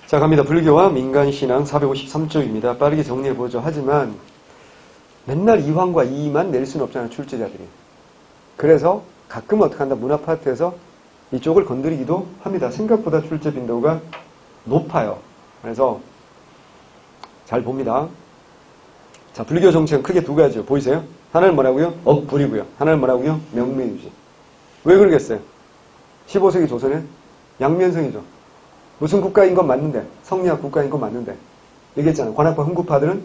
자, 갑니다. 불교와 민간신앙 453쪽입니다. 빠르게 정리해보죠. 하지만 맨날 이황과 이의만 낼 수는 없잖아요. 출제자들이. 그래서 가끔 어떻게 한다. 문화파트에서 이쪽을 건드리기도 합니다. 생각보다 출제 빈도가 높아요. 그래서 잘 봅니다. 자, 불교 정책은 크게 두 가지요. 보이세요? 하나는 뭐라고요? 억불이고요. 하나는 뭐라고요? 명매유지. 왜 그러겠어요? 15세기 조선은 양면성이죠. 무슨 국가인 건 맞는데, 성리학 국가인 건 맞는데, 얘기했잖아요. 관학파 흥구파들은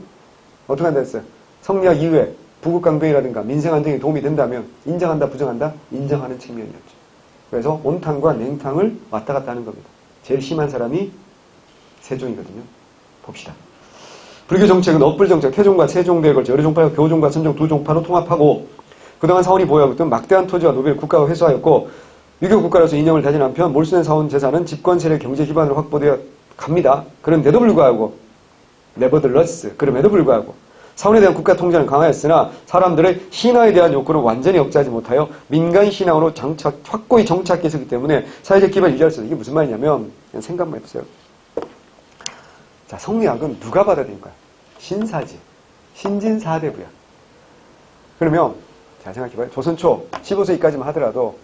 어떻게 한다 했어요? 성리학 이후에 부국강병이라든가 민생안정에 도움이 된다면 인정한다, 부정한다? 인정하는 측면이었죠. 그래서 온탕과 냉탕을 왔다 갔다 하는 겁니다. 제일 심한 사람이 세종이거든요. 봅시다. 불교 정책은 억불 정책, 태종과 세종대에 걸쳐 여러 종파와 교종과 선종 두 종파로 통합하고 그동안 사원이 보유하고 있던 막대한 토지와 노비를 국가가 회수하였고 유교 국가로서 인정을 다진 한편 몰수된 사원 재산은 집권 세력 경제 기반으로 확보되어 갑니다. 그런데도 불구하고 네버들러스 그럼에도 불구하고 사원에 대한 국가 통제는 강화했으나 사람들의 신화에 대한 욕구는 완전히 억제하지 못하여 민간 신앙으로 확고히 정착해 있었기 때문에 사회적 기반을 유지할 수 있어요. 이게 무슨 말이냐면 그냥 생각만 해보세요. 자, 성리학은 누가 받아들인 거야? 신사지. 신진사대부야. 그러면 잘 생각해봐요. 조선 초 15세기까지만 하더라도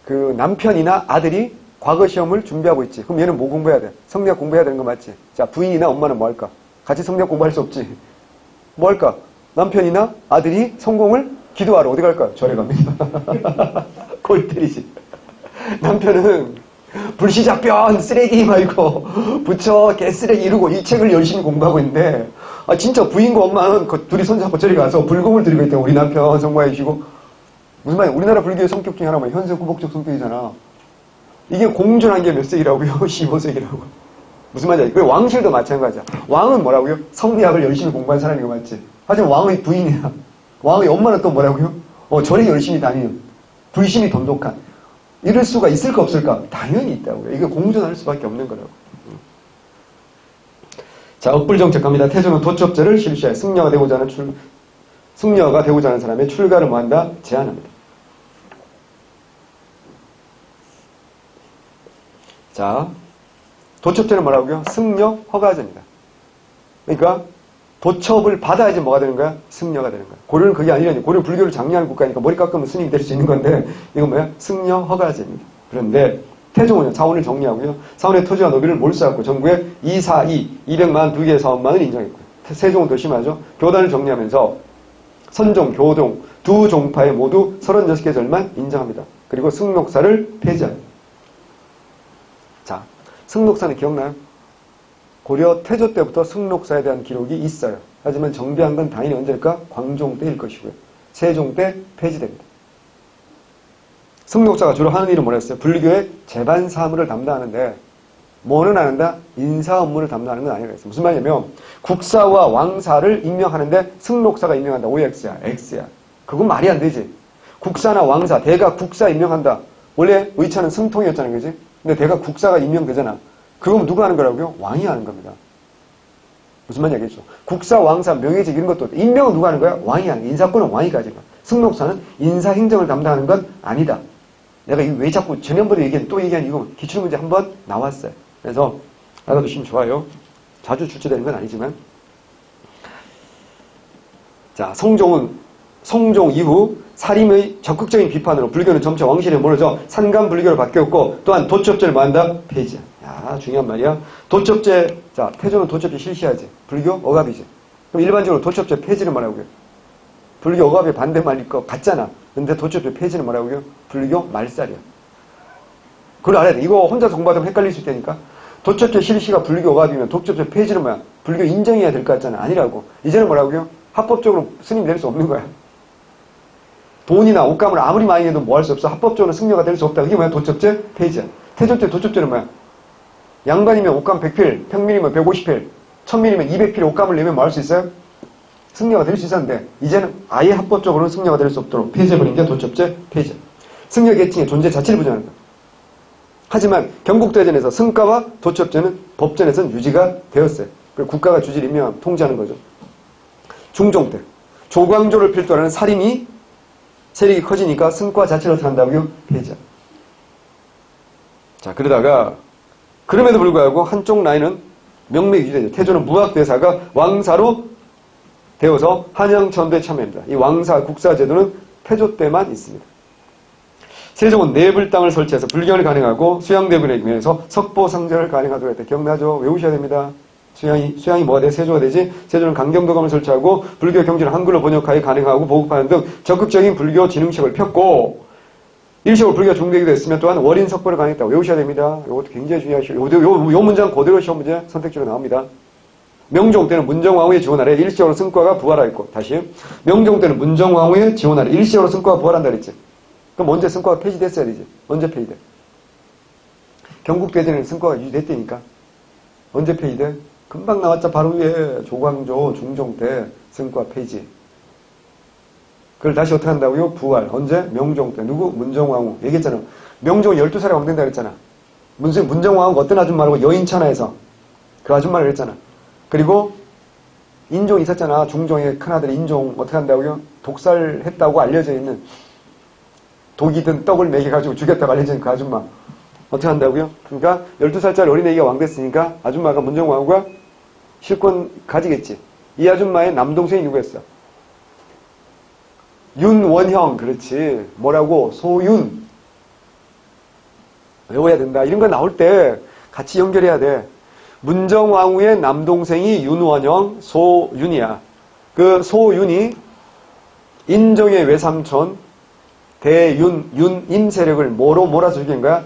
그 남편이나 아들이 과거 시험을 준비하고 있지. 그럼 얘는 뭐 공부해야 돼? 성리학 공부해야 되는 거 맞지? 자, 부인이나 엄마는 뭐 할까? 같이 성리학 공부할 수 없지. 뭐 할까? 남편이나 아들이 성공을 기도하러 어디 갈까요? 절에 갑니다. 골 때리지. 남편은 불시잡변 쓰레기 말고 부처 개쓰레기 이루고 이 책을 열심히 공부하고 있는데 진짜 부인과 엄마는 둘이 손잡고 저리 가서 불공을 드리고 있대요. 우리 남편 성공해 주시고. 무슨 말이야? 우리나라 불교의 성격 중에 하나만 현세구복적 성격이잖아. 이게 공존한 게 몇 세기라고요? 15세기라고. 무슨 말이야? 그 왕실도 마찬가지야. 왕은 뭐라고요? 성리학을 열심히 공부한 사람인 거 맞지? 하지만 왕의 부인이야. 왕의 엄마는 또 뭐라고요? 절에 열심히 다니는 불심이 돈독한. 이럴 수가 있을까 없을까? 당연히 있다고요. 이게 공존할 수밖에 없는 거라고. 자, 억불정책 갑니다. 태조는 도첩제를 실시하여 승려가 되고자 하는 사람의 출가를 뭐한다? 제한합니다. 자, 도첩제는 뭐라고요? 승려 허가제입니다. 그러니까 도첩을 받아야지 뭐가 되는 거야? 승려가 되는 거야. 고려는 그게 아니라니. 고려는 불교를 장려하는 국가니까 머리 깎으면 스님이 될 수 있는 건데 이건 뭐야? 승려 허가제입니다. 그런데 태종은 사원을 정리하고요. 사원의 토지와 노비를 몰수하고 전국에 242개의 사원만을 인정했고요. 세종은 더 심하죠. 교단을 정리하면서 선종, 교종 두 종파에 모두 36개 절만 인정합니다. 그리고 승록사를 폐지합니다. 자, 승록사는 기억나요? 고려 태조 때부터 승록사에 대한 기록이 있어요. 하지만 정비한 건 당연히 언제일까? 광종 때일 것이고요. 세종 때 폐지됩니다. 승록사가 주로 하는 일은 뭐랬어요? 불교의 재반 사무를 담당하는데 뭐는 안 한다? 인사 업무를 담당하는 건 아니라 했어요. 무슨 말이냐면 국사와 왕사를 임명하는데 승록사가 임명한다. OX야. X야. 그건 말이 안 되지. 국사나 왕사, 대가 국사 임명한다. 원래 의차는 승통이었잖아요. 그지? 근데 대가 국사가 임명되잖아. 그건 누가 하는 거라고요? 왕이 하는 겁니다. 무슨 말인지 알겠죠? 국사, 왕사, 명예직 이런 것도 임명은 누가 하는 거야? 왕이 하는 거야. 인사권은 왕이 가지고. 승록사는 인사행정을 담당하는 건 아니다. 내가 이거 왜 자꾸 전년번에 또 얘기한 이거 기출문제 한번 나왔어요. 그래서 알아두시면 좋아요. 자주 출제되는 건 아니지만. 자, 성종 이후 사림의 적극적인 비판으로 불교는 점차 왕실에 무너져 산간 불교로 바뀌었고 또한 도첩제를 뭐한다? 폐지야. 야, 중요한 말이야. 도첩제, 자, 태조는 도첩제 실시하지. 불교 억압이지. 그럼 일반적으로 도첩제 폐지를 뭐라고요? 불교 억압의 반대말일 것 같잖아. 근데 도첩제 폐지는 뭐라고요? 불교 말살이야. 그걸 알아야 돼. 이거 혼자 공부하면 헷갈릴 수 있다니까. 도첩제 실시가 불교 억압이면 도첩제 폐지는 뭐야? 불교 인정해야 될 것 같잖아. 아니라고. 이제는 뭐라고요? 합법적으로 스님 될 수 없는 거야. 돈이나 옷감을 아무리 많이 해도 뭐 할 수 없어. 합법적으로 승려가 될 수 없다. 그게 뭐야? 도첩제 폐지야. 태조 때 도첩제는 뭐야? 양반이면 옷감 100필, 평민이면 150필, 천민이면 200필 옷감을 내면 뭐 할 수 있어요? 승려가 될 수 있었는데 이제는 아예 합법적으로는 승려가 될 수 없도록 폐지해버린 게 도첩제 폐지야. 승려 계층의 존재 자체를 부정하는 거야. 하지만 경국대전에서 승가와 도첩제는 법전에서는 유지가 되었어요. 그리고 국가가 주지를 임명하면 통제하는 거죠. 중종 때 조광조를 필두로 하는 사림이 세력이 커지니까 승과 자체를 어떻게 한다고요? 폐지야. 자, 그러다가 그럼에도 불구하고 한쪽 라인은 명맥이 유지되죠. 태조는 무학대사가 왕사로 되어서 한양천도에 참여합니다. 이 왕사 국사제도는 태조 때만 있습니다. 세종은 내불당을 설치해서 불경을 가능하고 수양대군에 의해서 석보상제를 가능하도록 했다. 기억나죠? 외우셔야 됩니다. 수양이 뭐가 돼? 세조가 되지? 세조는 강경도감을 설치하고 불교 경전을 한글로 번역하여 가능하고 보급하는 등 적극적인 불교 진흥책을 폈고 일시적으로 불교가 중대기도 했으면 또한 월인 석보를 가능했다고 외우셔야 됩니다. 이것도 굉장히 중요하시고 요 문장 그대로 시험 문제 선택지로 나옵니다. 명종 때는 문정왕후의 지원 아래 일시적으로 승과가 부활하였고 다시 명종 때는 문정왕후의 지원 아래 일시적으로 승과가 부활한다 그랬지. 그럼 언제 승과가 폐지됐어야 되지? 언제 폐지돼? 경국대전에는 승과가 유지됐다니까. 언제 폐지돼? 금방 나왔자 바로 위에 조광조 중종 때 승과 폐지. 그걸 다시 어떻게 한다고요? 부활. 언제? 명종 때. 누구? 문정왕후. 얘기했잖아. 명종은 12살에 왕된다 그랬잖아. 문정왕후가 어떤 아줌마라고 여인천하에서 그 아줌마를 그랬잖아. 그리고 인종이 있었잖아. 중종의 큰아들 인종 어떻게 한다고요? 독살했다고 알려져 있는 독이 든 떡을 먹여가지고 죽였다고 알려져 있는 그 아줌마. 어떻게 한다고요? 그러니까 12살짜리 어린애기가 왕됐으니까 아줌마가 문정왕후가 실권 가지겠지. 이 아줌마의 남동생이 누구였어? 윤원형. 그렇지. 뭐라고? 소윤. 외워야 된다. 이런 거 나올 때 같이 연결해야 돼. 문정왕후의 남동생이 윤원형, 소윤이야. 그 소윤이 인종의 외삼촌 대윤, 윤임 세력을 뭐로 몰아서 죽인 거야?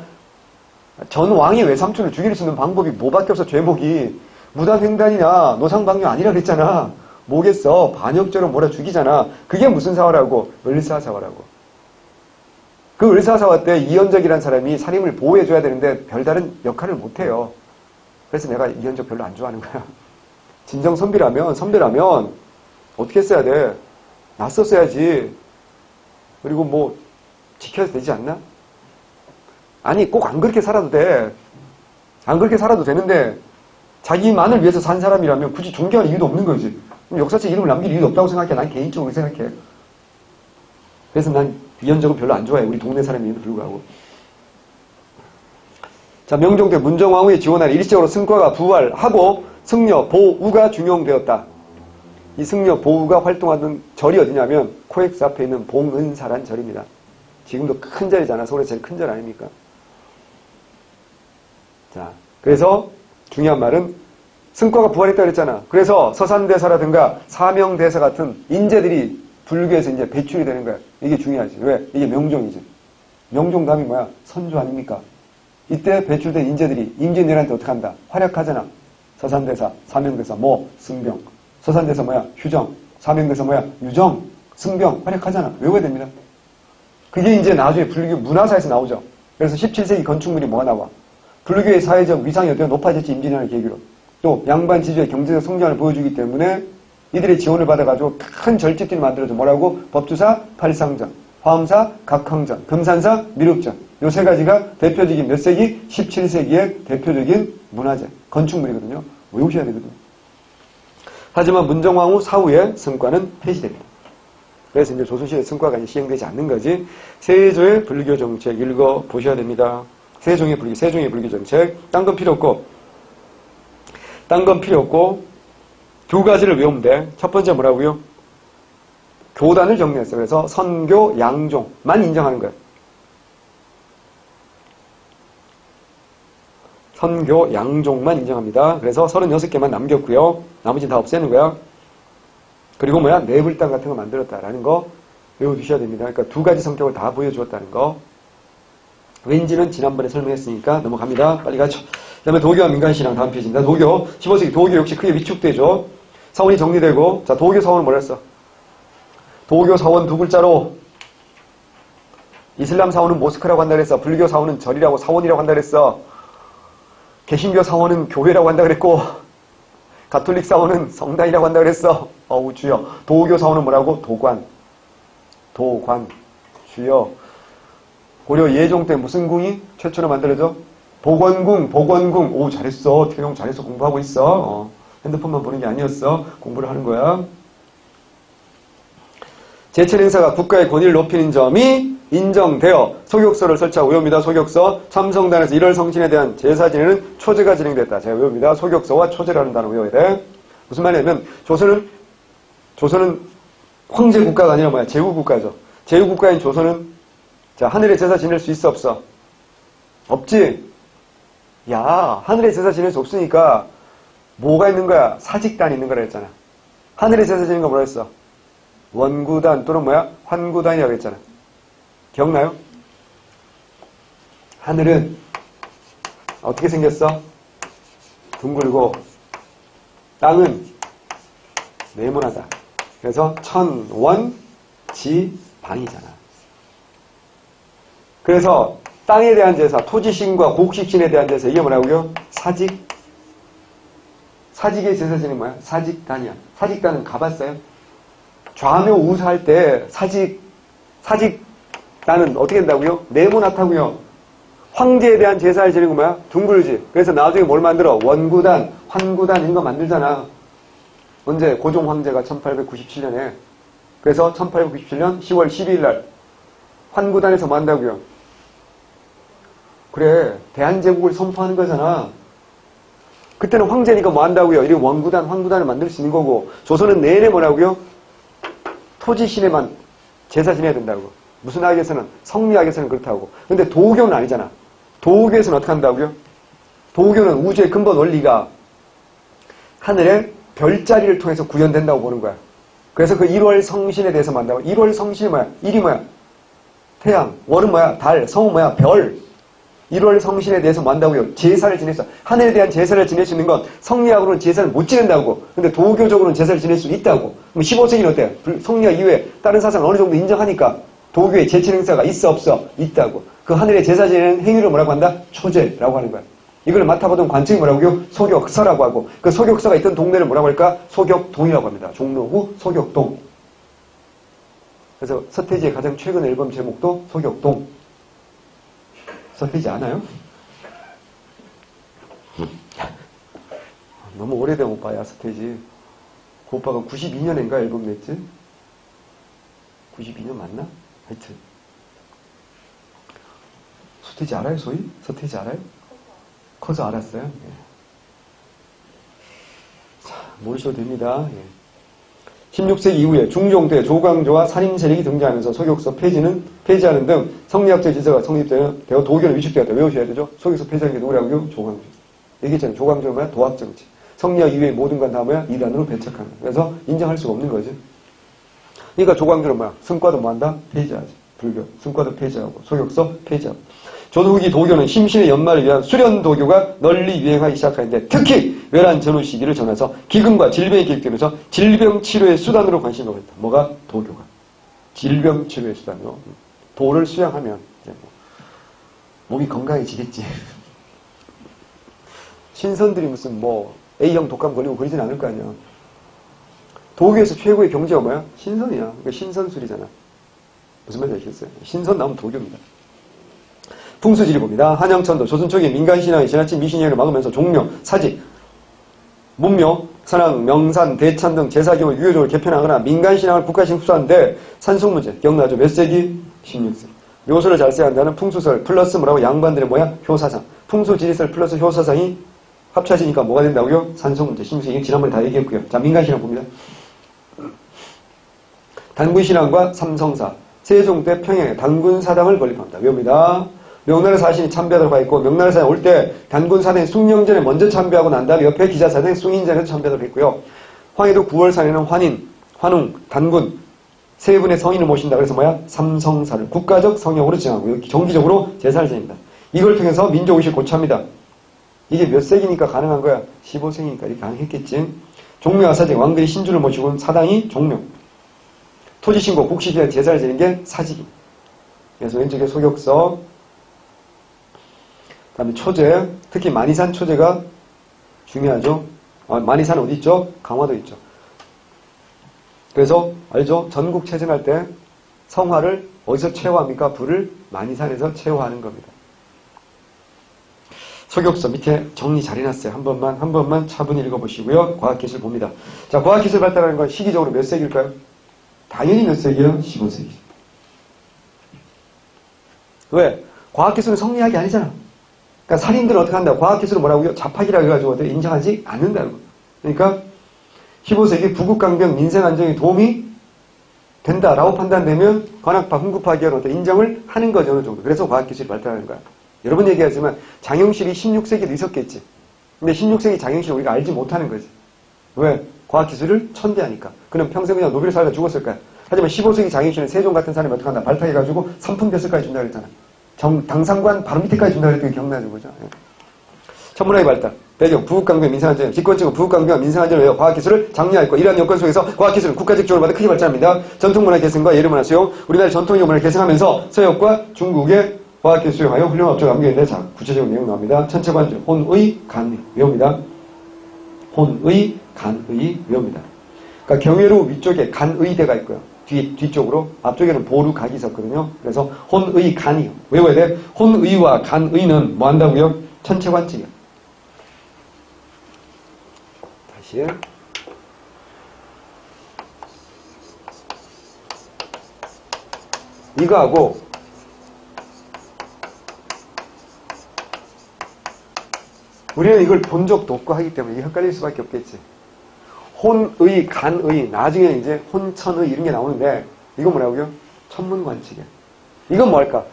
전 왕이 외삼촌을 죽일 수 있는 방법이 뭐밖에 없어. 죄목이 무단횡단이나 노상방뇨 아니라 그랬잖아. 뭐겠어? 반역죄로 몰아 죽이잖아. 그게 무슨 사화라고? 을사사화라고. 그 을사사화 때 이현적이라는 사람이 살인을 보호해줘야 되는데 별다른 역할을 못해요. 그래서 내가 이현적 별로 안 좋아하는 거야. 진정 선배라면 어떻게 했어야 돼? 낯섰어야지. 그리고 뭐 지켜야 되지 않나? 아니 꼭 안 그렇게 살아도 돼. 안 그렇게 살아도 되는데 자기만을 위해서 산 사람이라면 굳이 존경할 이유도 없는 거지. 역사책 이름을 남길 이유도 없다고 생각해. 난 개인적으로 생각해. 그래서 난 이현적은 별로 안 좋아해. 우리 동네 사람임에도 불구하고. 자, 명종 때 문정왕후의 지원 아래 일시적으로 승과가 부활하고 승려, 보우가 중용되었다. 이 승려, 보우가 활동하던 절이 어디냐면 코엑스 앞에 있는 봉은사란 절입니다. 지금도 큰 절이잖아. 서울에서 제일 큰 절 아닙니까? 자, 그래서 중요한 말은 승과가 부활했다 그랬잖아. 그래서 서산대사라든가 사명대사 같은 인재들이 불교에서 이제 배출이 되는 거야. 이게 중요하지. 왜? 이게 명종이지. 명종 다음이 뭐야? 선조 아닙니까? 이때 배출된 인재들이 임진왜란 어떻게 한다? 활약하잖아. 서산대사, 사명대사, 뭐, 승병. 서산대사 뭐야? 휴정. 사명대사 뭐야? 유정. 승병. 활약하잖아. 외워야 됩니다. 그게 이제 나중에 불교 문화사에서 나오죠. 그래서 17세기 건축물이 뭐가 나와? 불교의 사회적 위상이 어떻게 높아졌지, 임진왜란을 계기로. 또 양반 지주의 경제적 성장을 보여주기 때문에 이들의 지원을 받아가지고 큰 절집들이 만들어져. 뭐라고? 법주사, 팔상전, 화엄사, 각항전, 금산사, 미륵전. 요 세 가지가 대표적인 몇 세기? 17세기의 대표적인 문화재, 건축물이거든요. 외우셔야 되거든요. 하지만 문정왕후 사후에 승과는 폐지됩니다. 그래서 이제 조선시대 승과가 이제 시행되지 않는 거지. 세조의 불교 정책 읽어보셔야 됩니다. 세종의 불교 정책. 딴 건 필요 없고, 두 가지를 외우면 돼. 첫 번째 뭐라고요? 교단을 정리했어요. 그래서 선교, 양종만 인정하는 거예요. 선교, 양종만 인정합니다. 그래서 36개만 남겼고요. 나머지는 다 없애는 거야. 그리고 뭐야? 내불당 같은 거 만들었다라는 거 외워두셔야 됩니다. 그러니까 두 가지 성격을 다 보여주었다는 거. 왠지는 지난번에 설명했으니까 넘어갑니다. 빨리 가죠. 그 다음에 도교와 민간신앙 다음 페이지입니다. 도교, 15세기 도교 역시 크게 위축되죠. 사원이 정리되고, 자, 도교 사원은 뭐라 했어? 도교 사원 두 글자로, 이슬람 사원은 모스크라고 한다 그랬어. 불교 사원은 절이라고, 사원이라고 한다 그랬어. 개신교 사원은 교회라고 한다 그랬고, 가톨릭 사원은 성당이라고 한다 그랬어. 어우, 주여. 도교 사원은 뭐라고? 도관, 주여. 고려 예종 때 무슨 궁이 최초로 만들어져? 복원궁. 오, 잘했어. 태용 잘해서 공부하고 있어. 핸드폰만 보는 게 아니었어. 공부를 하는 거야. 제철 행사가 국가의 권위를 높이는 점이 인정되어 소격서를 설치하고 외웁니다. 소격서. 참성단에서 1월 성신에 대한 제사 지내는 초제가 진행됐다. 제가 외웁니다. 소격서와 초제라는 단어 외워야 돼. 무슨 말이냐면 조선은 황제 국가가 아니라 뭐야? 제후 국가죠. 제후 국가인 조선은 자, 하늘의 제사 지낼 수 있어 없어? 없지? 야, 하늘의 제사 지낼 수 없으니까 뭐가 있는 거야? 사직단이 있는 거라 했잖아. 하늘의 제사 지내는 거 뭐라 했어? 원구단 또는 뭐야? 환구단이라고 했잖아. 기억나요? 하늘은 어떻게 생겼어? 둥글고 땅은 네모나다. 그래서 천원지방이잖아. 그래서 땅에 대한 제사, 토지신과 곡식신에 대한 제사, 이게 뭐라고요? 사직의 제사신이 뭐야? 사직단이야. 사직단은 가봤어요? 좌묘 우사할 때 사직단은 어떻게 된다고요? 네모나다고요. 황제에 대한 제사를 지내는 거 뭐야? 둥글지. 그래서 나중에 뭘 만들어? 원구단, 환구단 이런 거 만들잖아. 언제? 고종 황제가 1897년에. 그래서 1897년 10월 12일 날 환구단에서 뭐 한다고요? 그래, 대한제국을 선포하는 거잖아. 그때는 황제니까 뭐 한다고요? 이렇게 원구단, 환구단을 만들 수 있는 거고, 조선은 내내 뭐라고요? 토지신에만 제사 지내야 된다고. 무슨 학에서는, 성리학에서는 그렇다고. 근데 도교는 아니잖아. 도교에서는 어떻게 한다고요? 도교는 우주의 근본 원리가 하늘의 별자리를 통해서 구현된다고 보는 거야. 그래서 그 1월 성신에 대해서 만다고. 1월 성신이 뭐야? 1이 뭐야? 태양. 월은 뭐야? 달. 성은 뭐야? 별. 1월 성신에 대해서 뭐 한다고요? 제사를 지냈어. 하늘에 대한 제사를 지낼 수 있는 건 성리학으로는 제사를 못 지낸다고. 근데 도교적으로는 제사를 지낼 수 있다고. 그럼 15세기는 어때? 성리학 이후에 다른 사상을 어느 정도 인정하니까 도교의 제칠 행사가 있어 없어? 있다고. 그 하늘에 제사 지내는 행위를 뭐라고 한다? 초제라고 하는 거야. 이걸 맡아보던 관청이 뭐라고요? 소격서라고 하고, 그 소격서가 있던 동네를 뭐라고 할까? 소격동이라고 합니다. 종로구 소격동. 그래서 서태지의 가장 최근 앨범 제목도 소격동. 서태지 않아요? 너무 오래된 오빠야, 서태지. 그 오빠가 92년인가 앨범 냈지? 92년 맞나? 하여튼. 서태지 알아요, 소희? 서태지 알아요? 커서 알았어요. 예. 자, 모르셔도 됩니다. 예. 16세기 이후에 중종 때 조광조와 산임 세력이 등장하면서 소격서 폐지하는 등 성리학적 질서가 성립되어 도교는 위축되었다. 외우셔야 되죠? 소격서 폐지하는 게 누구라고요? 조광조. 얘기했잖아요. 조광조는 뭐야? 도학정치. 성리학 이후의 모든 건 다 뭐야? 이단으로 배척하는 거야. 그래서 인정할 수가 없는 거지. 그러니까 조광조는 뭐야? 승과도 뭐 한다? 폐지하지. 불교. 승과도 폐지하고 소격서 폐지하고. 조선 후기 도교는 심신의 연말을 위한 수련 도교가 널리 유행하기 시작하는데 특히 외란 전후 시기를 전해서 기근과 질병이 계속되면서 질병 치료의 수단으로 관심을 갖다. 뭐가? 도교가. 질병 치료의 수단으로. 도를 수양하면 이제 몸이 건강해지겠지. 신선들이 무슨 뭐 A형 독감 걸리고 그러진 않을 거 아니야. 도교에서 최고의 경제가 뭐야? 신선이야. 그러니까 신선술이잖아. 무슨 말인지 아시겠어요? 신선 나오면 도교입니다. 풍수지리 봅니다. 한양천도 조선 초기에 민간신앙이 지나친 미신행위를 막으면서 종묘, 사직, 문묘, 선왕, 명산, 대찬 등 제사기업을 유효적으로 개편하거나 민간신앙을 국가신 흡수하는데 산속문제 기억나죠? 몇 세기? 16세기. 묘소를 잘 써야 한다는 풍수설 플러스 뭐라고? 양반들의 뭐야? 효사상. 풍수지리설 플러스 효사상이 합쳐지니까 뭐가 된다고요? 산속문제. 16세기. 지난번에 다 얘기했고요. 자, 민간신앙 봅니다. 단군신앙과 삼성사. 세종 때 평양에 단군사당을 건립합니다. 외웁니다. 명나라 사신이 참배하도록 가 있고, 명나라 사신 올 때 단군사당에 숭령전에 먼저 참배하고 난 다음에 옆에 기자사당에 숭인전에서 참배하도록 했고요. 황해도 9월산에는 환인, 환웅, 단군 세 분의 성인을 모신다. 그래서 뭐야? 삼성사를 국가적 성역으로 지정하고 정기적으로 제사를 지냅니다. 이걸 통해서 민족의식을 고취합니다. 이게 몇 세기니까 가능한 거야? 15세기니까 이렇게 가능했겠지. 종묘와 사직, 왕들이 신주를 모시고 사당이 종묘. 토지신고, 국식에 대한 제사를 지는 게 사직이. 그래서 왼쪽에 소격서, 그 다음에 초제, 특히 만이산 초제가 중요하죠. 만이산 어디 있죠? 강화도 있죠. 그래서 알죠? 전국 체전할 때 성화를 어디서 체화합니까? 불을 만이산에서 체화하는 겁니다. 소격서 밑에 정리 잘 해놨어요. 한 번만 차분히 읽어보시고요. 과학기술 봅니다. 자, 과학기술 발달하는 건 시기적으로 몇 세기일까요? 당연히 몇 세기요? 15세기. 왜? 과학기술은 성리학이 아니잖아. 그러니까 살인들은 어떻게 한다? 과학기술은 뭐라고요? 잡학이라고 해가지고 인정하지 않는다는 거예요. 그러니까 15세기 부국강병 민생안정에 도움이 된다라고 판단되면 관학파, 훈구파 계열은 인정을 하는 거죠. 어느 정도. 그래서 과학기술이 발달하는 거야. 여러 번 얘기하지만 장영실이 16세기도 있었겠지. 근데 16세기 장영실을 우리가 알지 못하는 거지. 왜? 과학기술을 천대하니까. 그는 평생 그냥 노벨을 살다 죽었을 거야. 하지만 15세기 장영실은 세종 같은 사람이 어떻게 한다? 발탁해가지고 상품벼슬까지 준다 그랬잖아. 당상관 바로 밑에까지 준다 그랬더니 경나는 거죠. 천문학의 발달. 배경, 부국강병 민생안전. 기권증은 부국강병 민생안전을 위해 과학기술을 장려했고 이러한 여건 속에서 과학기술은 국가적 지원을 받아 크게 발전합니다. 전통문화 개선과 예를 문화수용. 우리나라의 전통의 문화를 개성하면서 서역과 중국의 과학기술 수용하여 훌륭한 업적을 남기는데 자, 구체적인 내용 나옵니다. 천체관절, 혼의, 간의 외웁니다. 혼의, 간의 외웁니다. 그러니까 경회로 위쪽에 간의대가 있고요. 뒤쪽으로 앞쪽에는 보루 각이 있었거든요. 그래서 혼의, 간이요. 외워야 돼. 혼의와 간의는 뭐 한다고요? 천체관측이요. 다시. 이거하고 우리는 이걸 본 적도 없고 하기 때문에 이게 헷갈릴 수밖에 없겠지. 혼의, 간의, 나중에 이제 혼천의 이런 게 나오는데 이건 뭐라고요? 천문관측이야. 이건 뭘까?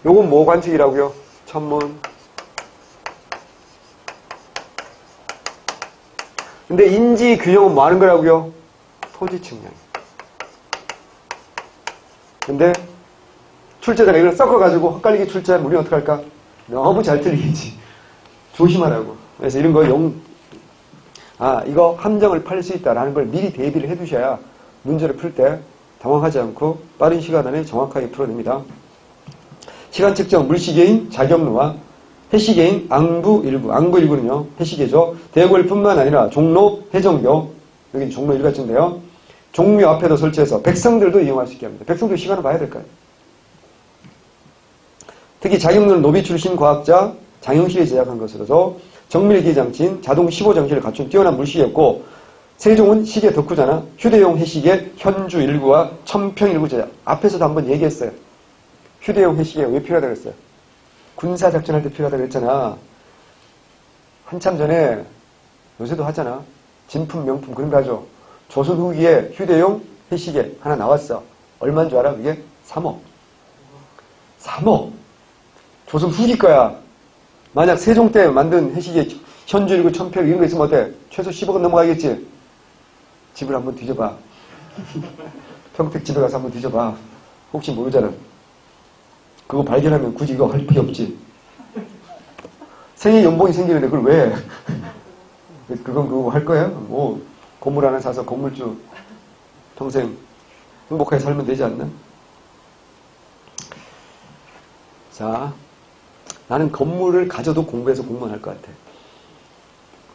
요건 뭐 관측이라고요? 천문. 근데 인지 균형은 뭐 하는 거라고요? 토지 측량. 근데 출제자가 이걸 섞어가지고 헷갈리게 출제하면 우리는 어떡할까? 너무 잘 틀리겠지. 조심하라고. 그래서 이런 거 이거 함정을 팔 수 있다라는 걸 미리 대비를 해두셔야 문제를 풀 때 당황하지 않고 빠른 시간 안에 정확하게 풀어냅니다. 시간 측정 물시계인 자경로와 해시계인 앙부일부. 앙부일부는요, 해시계죠. 대궐뿐만 아니라 종로, 해정교, 여기는 종로 일가쯤인데요. 종묘 앞에도 설치해서 백성들도 이용할 수 있게 합니다. 백성들 시간을 봐야 될까요? 특히 자경로는 노비 출신 과학자 장영실이 제작한 것으로서 정밀기 장치인 자동 15장치를 갖춘 뛰어난 물시계였고 세종은 시계 덕후잖아. 휴대용 해시계 현주 1구와 천평 1구 제작. 앞에서도 한번 얘기했어요. 휴대용 해시계가 왜 필요하다고 했어요? 군사작전할 때 필요하다고 했잖아. 한참 전에 요새도 하잖아. 진품 명품 그런 거 하죠. 조선 후기에 휴대용 해시계 하나 나왔어. 얼마인 줄 알아? 그게 3억. 3억. 조선 후기 거야. 만약 세종 때 만든 해시계 현주 1구 천평 이런 거 있으면 어때? 최소 10억은 넘어가겠지. 집을 한번 뒤져봐. 평택 집에 가서 한번 뒤져봐. 혹시 모르잖아. 그거 발견하면 굳이 이거 할 필요 없지. 생애 연봉이 생기는데 그걸 왜? 그건 그거 할 거야? 뭐 건물 하나 사서 건물주 평생 행복하게 살면 되지 않나? 자, 나는 건물을 가져도 공부해서 공무원 할 것 같아.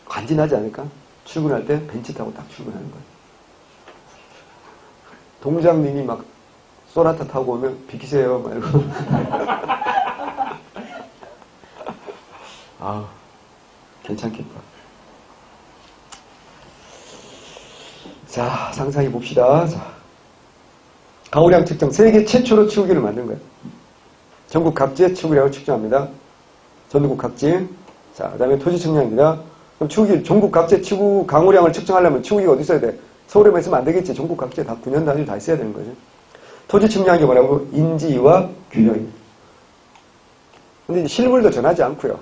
간지나지 않을까? 출근할 때 벤치 타고 딱 출근하는 거야. 동장님이 막 소나타 타고 오면 비키세요. 막 이러고. 아, 괜찮겠다. 자, 상상해 봅시다. 자, 강우량 측정. 세계 최초로 치우기를 만든 거예요. 전국 각지의 치우기량을 측정합니다. 전국 각지. 자, 그 다음에 토지 측량입니다. 그럼 치우기, 전국 각지의 치우, 강우량을 측정하려면 치우기가 어디 있어야 돼? 서울에만 있으면 안 되겠지. 전국 각지에 다 9년 단위로 다 있어야 되는 거죠. 토지 측량이 뭐라고? 인지와 균형입니다. 근데 이제 실물도 전하지 않고요.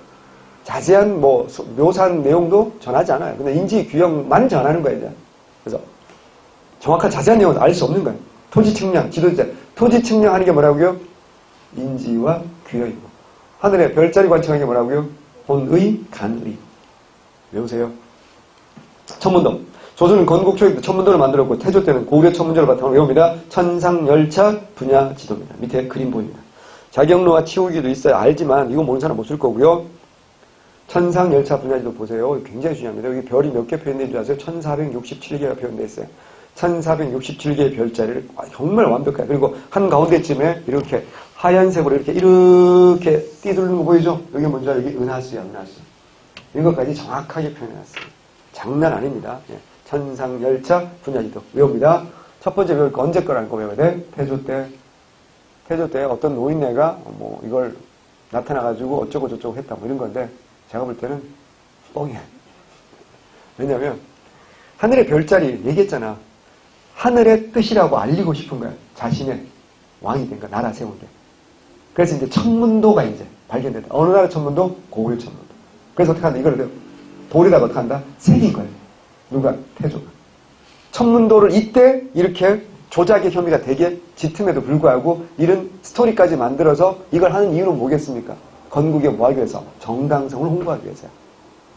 자세한 묘사한 내용도 전하지 않아요. 근데 인지 규형만 전하는 거예요, 이제. 그래서 정확한 자세한 내용은 알 수 없는 거예요. 토지 측량, 지도자. 토지 측량하는 게 뭐라고요? 인지와 규형이고. 하늘에 별자리 관측하는 게 뭐라고요? 혼의, 간의. 외우세요. 천문도. 조선은 건국초기 때 천문도를 만들었고 태조 때는 고구려 천문조를 바탕으로 외웁니다. 천상열차 분야 지도입니다. 밑에 그림 보입니다. 자경로와 치우기도 있어요. 알지만 이거 모르는 사람 못 쓸 거고요. 천상열차 분야 지도 보세요. 굉장히 중요합니다. 여기 별이 몇 개 표현된 줄 아세요? 1467개가 표현되어 있어요. 1467개의 별자리를 정말 완벽해요. 그리고 한가운데쯤에 이렇게 하얀색으로 이렇게 띠두르는 거 보이죠? 여기 뭔지 알아요? 여기 은하수야, 은하수. 이런 것까지 정확하게 표현해놨어요. 장난 아닙니다. 예. 천상열차 분야지도 외웁니다. 첫 번째 배울 거 언제 거라는 거 외워야 돼? 태조 때 태조 때 어떤 노인네가 뭐 이걸 나타나가지고 어쩌고 저쩌고 했다 뭐 이런 건데 제가 볼 때는 뻥이야. 왜냐면 하늘의 별자리 얘기했잖아. 하늘의 뜻이라고 알리고 싶은 거야. 자신의 왕이 된 거야. 나라 세운 게. 그래서 이제 천문도가 이제 발견됐다. 어느 나라 천문도? 고구려 천문도. 그래서 어떻게 한다? 이걸 돌에다가 어떻게 한다? 새긴 거예요. 누가? 태조가. 천문도를 이때 이렇게 조작의 혐의가 되게 짙음에도 불구하고 이런 스토리까지 만들어서 이걸 하는 이유는 뭐겠습니까? 건국에 뭐 하기 위해서? 정당성을 홍보하기 위해서야.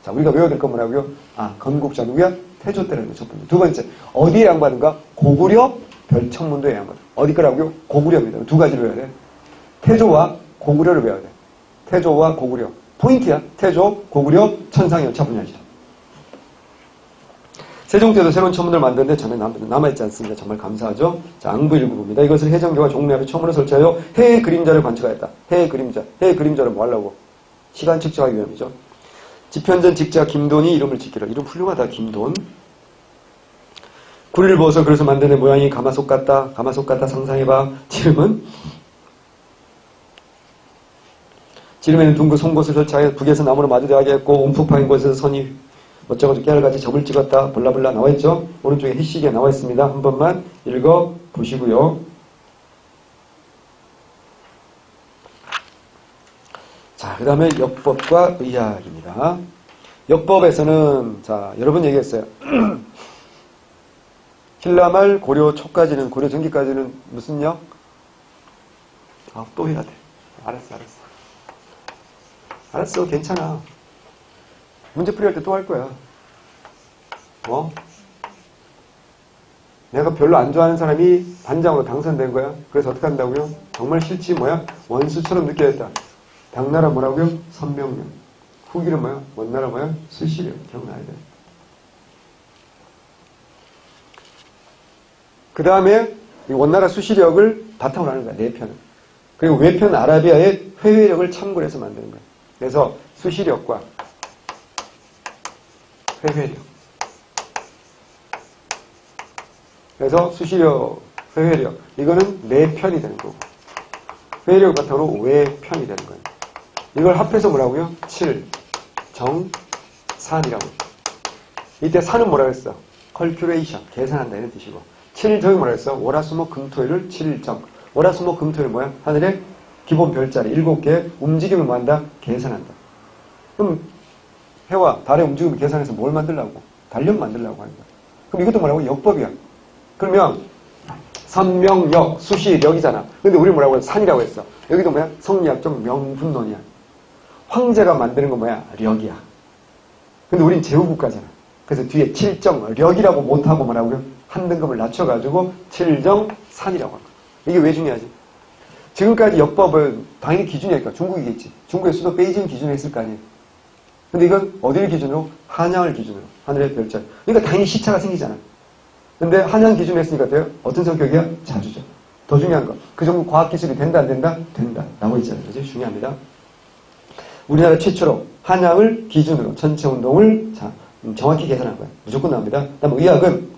자, 우리가 외워야 될 건 뭐라고요? 아, 건국자 누구야? 태조 때라는 거 첫 번째. 두 번째, 어디에 양반인가? 고구려 별천문도에 양반. 어디 거라고요? 고구려입니다. 두 가지를 외워야 돼. 태조와 고구려를 외워야 돼. 태조와 고구려. 포인트야. 태조, 고구려, 천상연차 분야시죠. 세종 때도 새로운 천문을 만드는데 전에 남아있지 않습니다. 정말 감사하죠. 자, 앙부일구입니다. 이것을 해전교가 종래하여 천문을 설치하여 해의 그림자를 관측하였다. 해의 그림자. 해의 그림자를 뭐 하려고? 시간 측정하기 위함이죠. 지편전 직자 김돈이 이름을 짓기로. 이름 훌륭하다. 김돈. 구리를 부어서 그래서 만드는 모양이 가마솥 같다. 가마솥 같다. 상상해봐. 지름에는 둥근 송곳을 설치하여 북에서 나무로 마주대하게 했고 움푹 파인 곳에서 선이 어쩌고저쩌고 깨알같이 접을 찍었다. 블라블라 나와있죠. 오른쪽에 해시기가 나와있습니다. 한 번만 읽어보시고요. 자, 그 다음에 역법과 의학입니다. 역법에서는 자, 여러 번 얘기했어요. 신라말 고려 초까지는, 고려 전기까지는 무슨 역? 아, 또 해야 돼. 알았어, 괜찮아. 문제 풀이할 때 또 할 거야. 내가 별로 안 좋아하는 사람이 반장으로 당선된 거야. 그래서 어떻게 한다고요? 정말 싫지 뭐야? 원수처럼 느껴졌다. 당나라 뭐라고요? 선명령. 후기는 뭐야? 원나라 뭐야? 수시령. 기억나야 돼. 그 다음에 이 원나라 수시력을 바탕으로 하는 거야. 네 편을. 그리고 외편 아라비아의 회외력을 참고를 해서 만드는 거야. 그래서 수시력과 회외력. 그래서 수시력, 회외력. 이거는 내편이 되는 거고. 회외력을 바탕으로 외편이 되는 거예요. 이걸 합해서 뭐라고요? 7, 정, 산이라고. 이때 산은 뭐라고 했어? 컬큐레이션. 계산한다 이런 뜻이고. 7정이 뭐라고 했어? 월화수목 금토일을 7정. 월화수목 금토일 뭐야? 하늘의 기본 별자리 7개 움직임을 뭐 한다? 계산한다. 그럼 해와 달의 움직임을 계산해서 뭘 만들려고? 달력 만들려고 하는 거야. 그럼 이것도 뭐라고? 역법이야. 그러면 선명역, 수시력이잖아. 근데 우리 뭐라고 했어? 산이라고 했어. 여기도 뭐야? 성리학적 명분론이야. 황제가 만드는 건 뭐야? 력이야. 근데 우린 제후국가잖아. 그래서 뒤에 7정, 력이라고 못하고 뭐라고요? 한 등급을 낮춰가지고 7정, 산이라고 하는 거야. 이게 왜 중요하지? 지금까지 역법은 당연히 기준이니까 중국이겠지. 중국의 수도 베이징 기준으로 했을 거 아니에요. 근데 이건 어디를 기준으로? 한양을 기준으로. 하늘의 별자리. 그러니까 당연히 시차가 생기잖아. 근데 한양 기준으로 했으니까 돼요? 어떤 성격이야? 자주죠. 더 중요한 거. 그 정도 과학기술이 된다 안 된다? 된다. 나와 있잖아요. 그죠? 중요합니다. 우리나라 최초로 한양을 기준으로 전체 운동을 정확히 계산한 거예요. 무조건 나옵니다. 그다음 의학은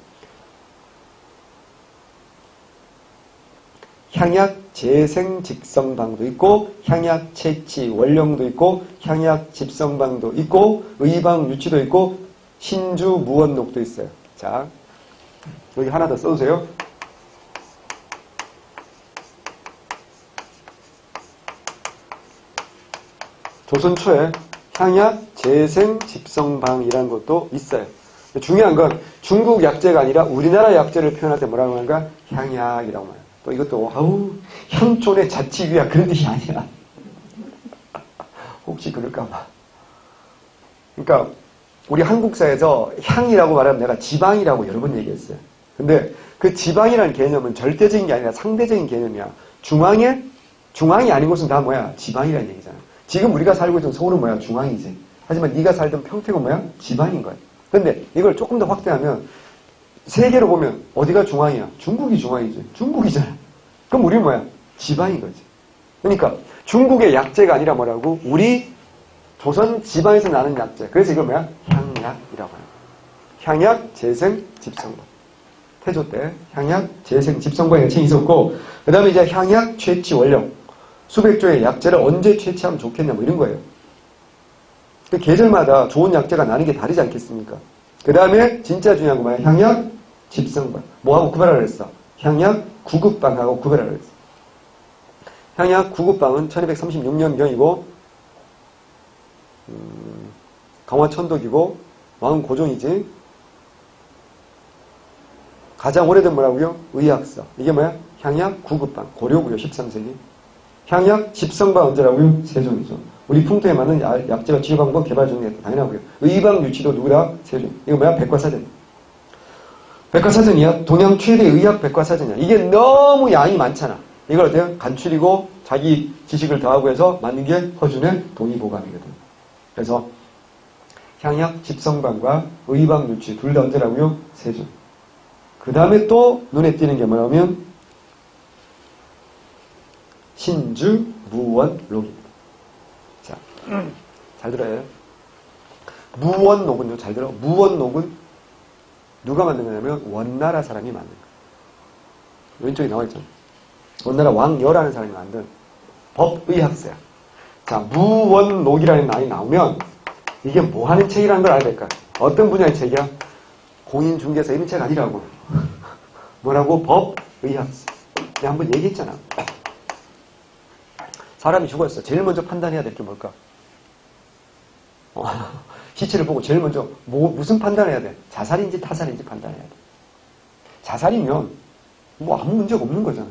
향약 재생 직성방도 있고 향약 채취 원령도 있고 향약 집성방도 있고 의방 유치도 있고 신주 무원록도 있어요. 자, 여기 하나 더 써주세요. 조선 초에 향약 재생 집성방이라는 것도 있어요. 중요한 건 중국 약재가 아니라 우리나라 약재를 표현할 때 뭐라고 하는가? 향약이라고 말해요. 또 이것도 향촌의 자치규약 그런 뜻이 아니야. 혹시 그럴까봐. 그러니까 우리 한국사에서 향이라고 말하면 내가 지방이라고 여러 번 얘기했어요. 근데 그 지방이라는 개념은 절대적인 게 아니라 상대적인 개념이야. 중앙이 아닌 곳은 다 뭐야? 지방이라는 얘기잖아. 지금 우리가 살고 있는 서울은 뭐야? 중앙이지. 하지만 네가 살던 평택은 뭐야? 지방인 거야. 근데 이걸 조금 더 확대하면 세계로 보면 어디가 중앙이야? 중국이 중앙이지. 중국이잖아. 그럼 우리 뭐야? 지방인 거지. 그러니까 중국의 약재가 아니라 뭐라고? 우리 조선 지방에서 나는 약재. 그래서 이걸 뭐야? 향약이라고 하는 거야. 향약, 재생, 집성방. 태조 때 향약, 재생, 집성과 여칭이 있었고 그 다음에 이제 향약, 채취, 원료 수백 조의 약재를 언제 채취하면 좋겠냐 뭐 이런 거예요. 그 계절마다 좋은 약재가 나는 게 다르지 않겠습니까? 그 다음에 진짜 중요한 거 뭐야? 향약, 집성반. 뭐하고 구별하라 그랬어? 향약, 구급방하고 구별하라 그랬어. 향약, 구급방은 1236년경이고 강화천독이고 왕은 고종이지. 가장 오래된 뭐라고요? 의학서. 이게 뭐야? 향약, 구급방. 고려고요. 13세기. 향약, 집성반 언제라고요? 세종이죠. 우리 풍토에 맞는 약재가 지어방법 개발 중에 당연하고요. 의방 유치도 누구다? 세종. 이거 뭐야? 백과사전. 백과사전이야. 동양 최대 의학 백과사전이야. 이게 너무 양이 많잖아. 이걸 어때요? 간추리고 자기 지식을 더하고 해서 만든 게 허준의 동의보감이거든. 그래서 향약, 집성반과 의방 유치 둘 다 언제라고요? 세종. 그 다음에 또 눈에 띄는 게 뭐냐면 신주, 무원록입니다. 자, 잘 들어요. 무원록은요, 잘 들어. 무원록은 누가 만든 거냐면 원나라 사람이 만든 거예요. 왼쪽에 나와 있잖아요. 원나라 왕여라는 사람이 만든 법의학서야. 자, 무원록이라는 말이 나오면 이게 뭐 하는 책이라는 걸 알아야 될까? 어떤 분야의 책이야? 공인중개사 이런 책 아니라고. 뭐라고? 법의학서. 내가 한번 얘기했잖아. 사람이 죽었어. 제일 먼저 판단해야 될 게 뭘까? 시체를 보고 제일 먼저 무슨 판단해야 돼? 자살인지 타살인지 판단해야 돼. 자살이면 뭐 아무 문제가 없는 거잖아.